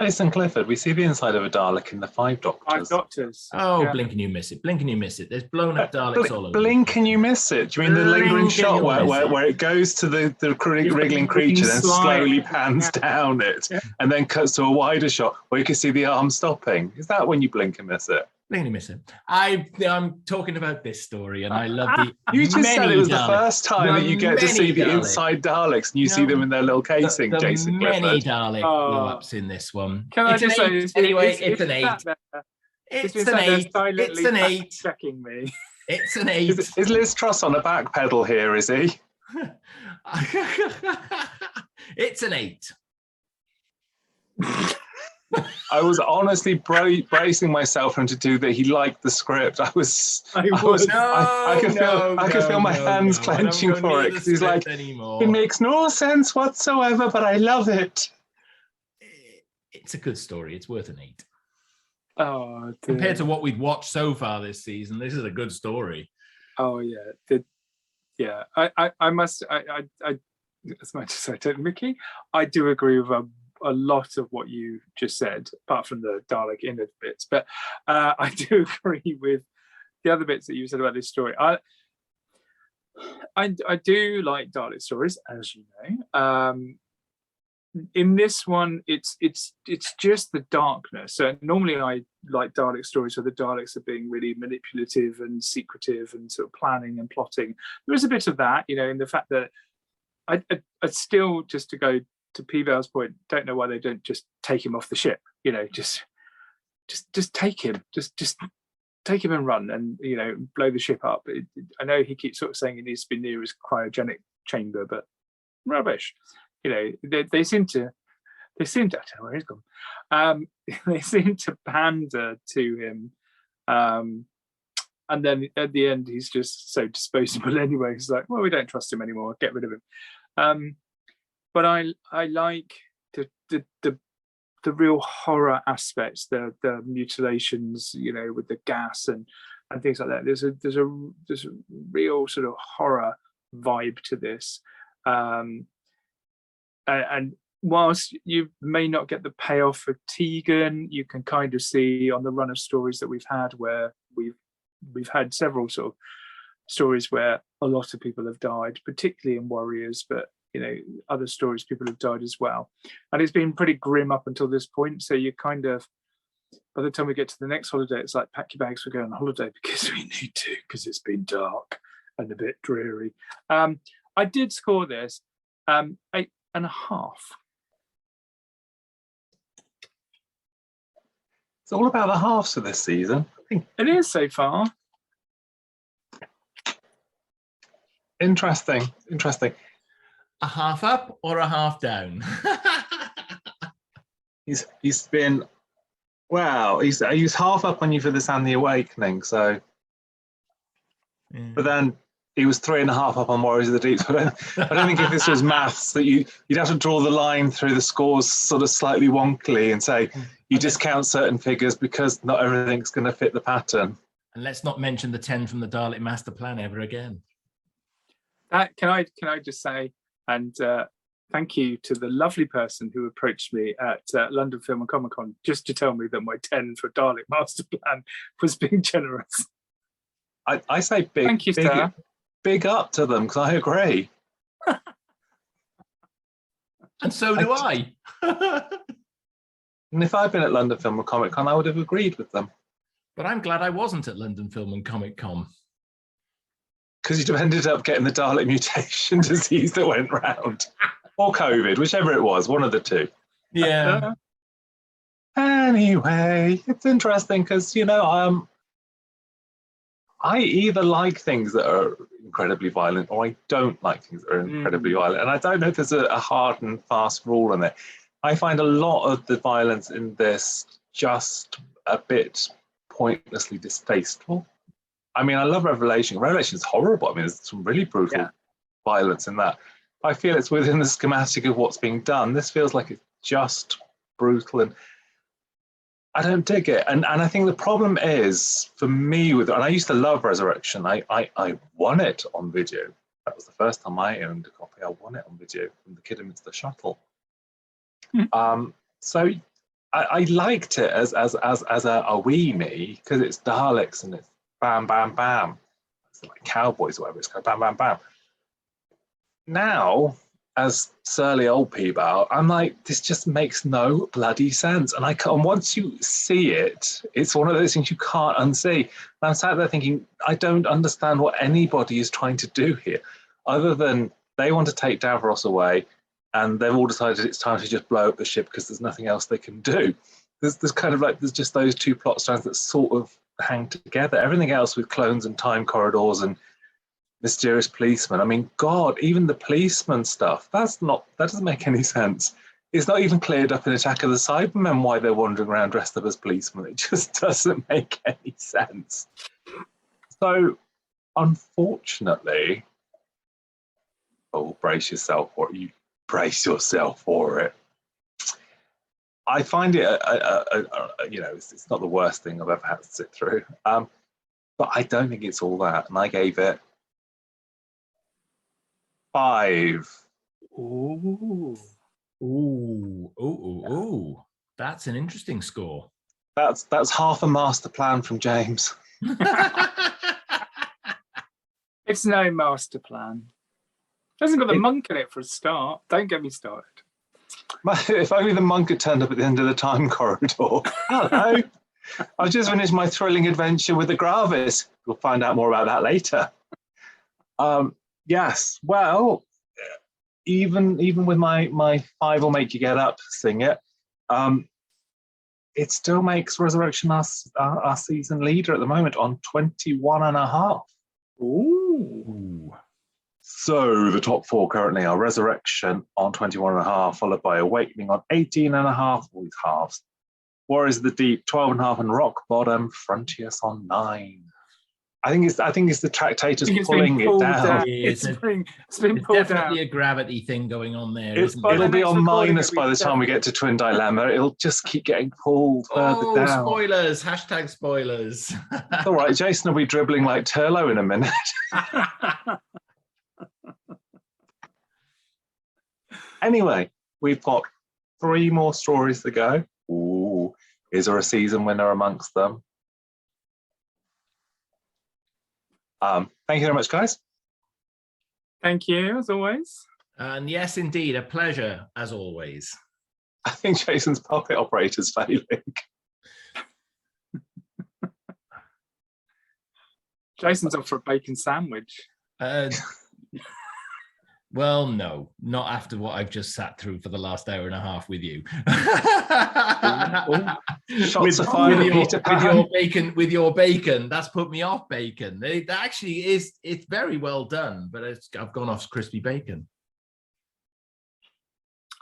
Jason Clifford, we see the inside of a Dalek in the 5 Doctors. 5 Doctors. Oh, yeah. Blink and you miss it. Blink and you miss it. There's blown up Daleks all over. Blink and you miss it. Do you mean the lingering shot where it goes to the wriggling creature, then slowly pans down it, and then cuts to a wider shot where you can see the arm stopping? Is that when you blink and miss it? Blink and you miss it. I'm talking about this story, and I love the. You just said it was Daleks. The first time that you get to see the inside Daleks, and you see them in their little casing. Jason Clifford. Many Dalek blow-ups in this one. Can I just say, anyway, it's an 8. It's an 8. It's an 8. Checking me. It's an 8. Is Liz Truss on a back pedal here? Is he? It's an 8. I was honestly bracing myself for him to do that. He liked the script. I could feel my hands clenching for it because he's like, it makes no sense whatsoever, but I love it. It's a good story. It's worth an 8. Oh, dear. Compared to what we've watched so far this season, this is a good story. Oh yeah, I must. I as much as I don't, Mickey, I do agree with a lot of what you just said, apart from the Dalek inner bits. But I do agree with the other bits that you said about this story. I do like Dalek stories, as you know. In this one, it's just the darkness. So normally I like Dalek stories where the Daleks are being really manipulative and secretive and sort of planning and plotting. There is a bit of that, in the fact that I still, just to go to P-Bal's point, don't know why they don't just take him off the ship. Just take him, just take him and run, and blow the ship up. I know he keeps sort of saying he needs to be near his cryogenic chamber, but rubbish. They seem to they seem to, I don't know where he's gone. They seem to pander to him. And then at the end, he's just so disposable anyway. He's like, well, we don't trust him anymore. Get rid of him. But I like the real horror aspects, the mutilations, you know, with the gas and things like that. There's a real sort of horror vibe to this. And whilst you may not get the payoff for Tegan, you can kind of see on the run of stories that we've had where we've had several sort of stories where a lot of people have died, particularly in Warriors, but you know, other stories people have died as well. And it's been pretty grim up until this point. So you kind of, by the time we get to the next holiday, it's like, pack your bags, we're going on holiday because we need to, because it's been dark and a bit dreary. I did score this 8.5. It's all about the halves for this season. It is so far. Interesting. A half up or a half down? He's been, well, he's half up on you for this and the Awakening, so. Yeah. But then he was 3.5 up on Warriors of the Deep. So I don't think if this was maths that you'd have to draw the line through the scores sort of slightly wonkily and say you discount certain figures because not everything's going to fit the pattern. And let's not mention the 10 from the Dalek Master Plan ever again. Can I just say, and thank you to the lovely person who approached me at London Film and Comic Con just to tell me that my 10 for Dalek Master Plan was being generous. I say big, thank you, sir. Big up to them, because I agree. And so do I. And if I'd been at London Film and Comic Con, I would have agreed with them. But I'm glad I wasn't at London Film and Comic Con. Because you'd have ended up getting the Dalek mutation disease that went round. Or COVID, whichever it was, one of the two. Yeah. Anyway, it's interesting because, you know, I either like things that are incredibly violent or I don't like things that are incredibly violent. And I don't know if there's a hard and fast rule on it. I find a lot of the violence in this just a bit pointlessly distasteful. I mean, I love Revelation. Revelation is horrible. I mean, there's some really brutal violence in that. I feel it's within the schematic of what's being done. This feels like it's just brutal, and I don't dig it. And I think the problem is, for me, and I used to love Resurrection. I won it on video. That was the first time I owned a copy. I won it on video from the Kidderminster Shuttle. So I liked it as a wee me, because it's Daleks and it's bam, bam, bam. It's like cowboys or whatever. It's kind of bam, bam, bam. Now, as surly old P-Bal, I'm like, this just makes no bloody sense. And once you see it, it's one of those things you can't unsee. And I'm sat there thinking, I don't understand what anybody is trying to do here, other than they want to take Davros away, and they've all decided it's time to just blow up the ship because there's nothing else they can do. There's kind of like, there's just those two plot strands that sort of hang together. Everything else with clones and time corridors and mysterious policemen. I mean, God, even the policeman stuff, that doesn't make any sense. It's not even cleared up in Attack of the Cybermen why they're wandering around dressed up as policemen. It just doesn't make any sense. So, unfortunately, brace yourself for it. You brace yourself for it. I find it, you know, it's not the worst thing I've ever had to sit through. But I don't think it's all that. And I gave it 5. Ooh. That's an interesting score. That's half a master plan from James. It's no master plan. It hasn't got the monk in it for a start. Don't get me started. If only the monk had turned up at the end of the time corridor. Hello. I've just finished my thrilling adventure with the Gravis. We'll find out more about that later. Yes, well, even with my 5 will make you get up, sing it. It still makes Resurrection our season leader at the moment on 21.5. Ooh. So the top four currently are Resurrection on 21.5, followed by Awakening on 18.5, all these halves. Warriors of the Deep, 12.5, and Rock Bottom, Frontios on 9. I think it's the Tractators pulling it down. It's been It's pulled definitely down. a gravity thing going on there, isn't It'll it? be on minus recording, by the time we get to Twin Dilemma. It'll just keep getting pulled further down. Spoilers! Hashtag spoilers. It's all right. Jason will be dribbling like Turlough in a minute. Anyway, we've got 3 more stories to go. Ooh, is there a season winner amongst them? Thank you very much, guys. Thank you, as always. And yes, indeed, a pleasure, as always. I think Jason's puppet operator's failing. Jason's off for a bacon sandwich. Well, no, not after what I've just sat through for the last hour and a half with you. Shots are fired with your bacon, that's put me off bacon. It actually is, it's very well done, but I've gone off crispy bacon.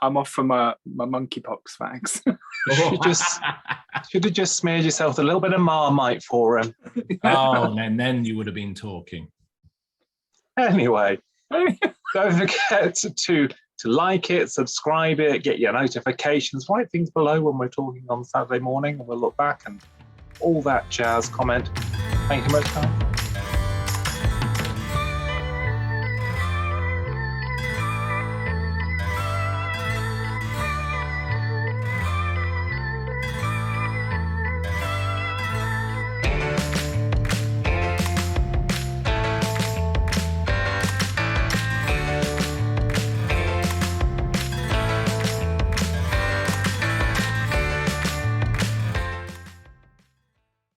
I'm off for my monkeypox facts. Should have just smeared yourself a little bit of Marmite for him. Oh, and then you would have been talking. Anyway, don't forget to like it, subscribe it, get your notifications, write things below when we're talking on Saturday morning, and we'll look back and all that jazz. Comment. Thank you much, guys.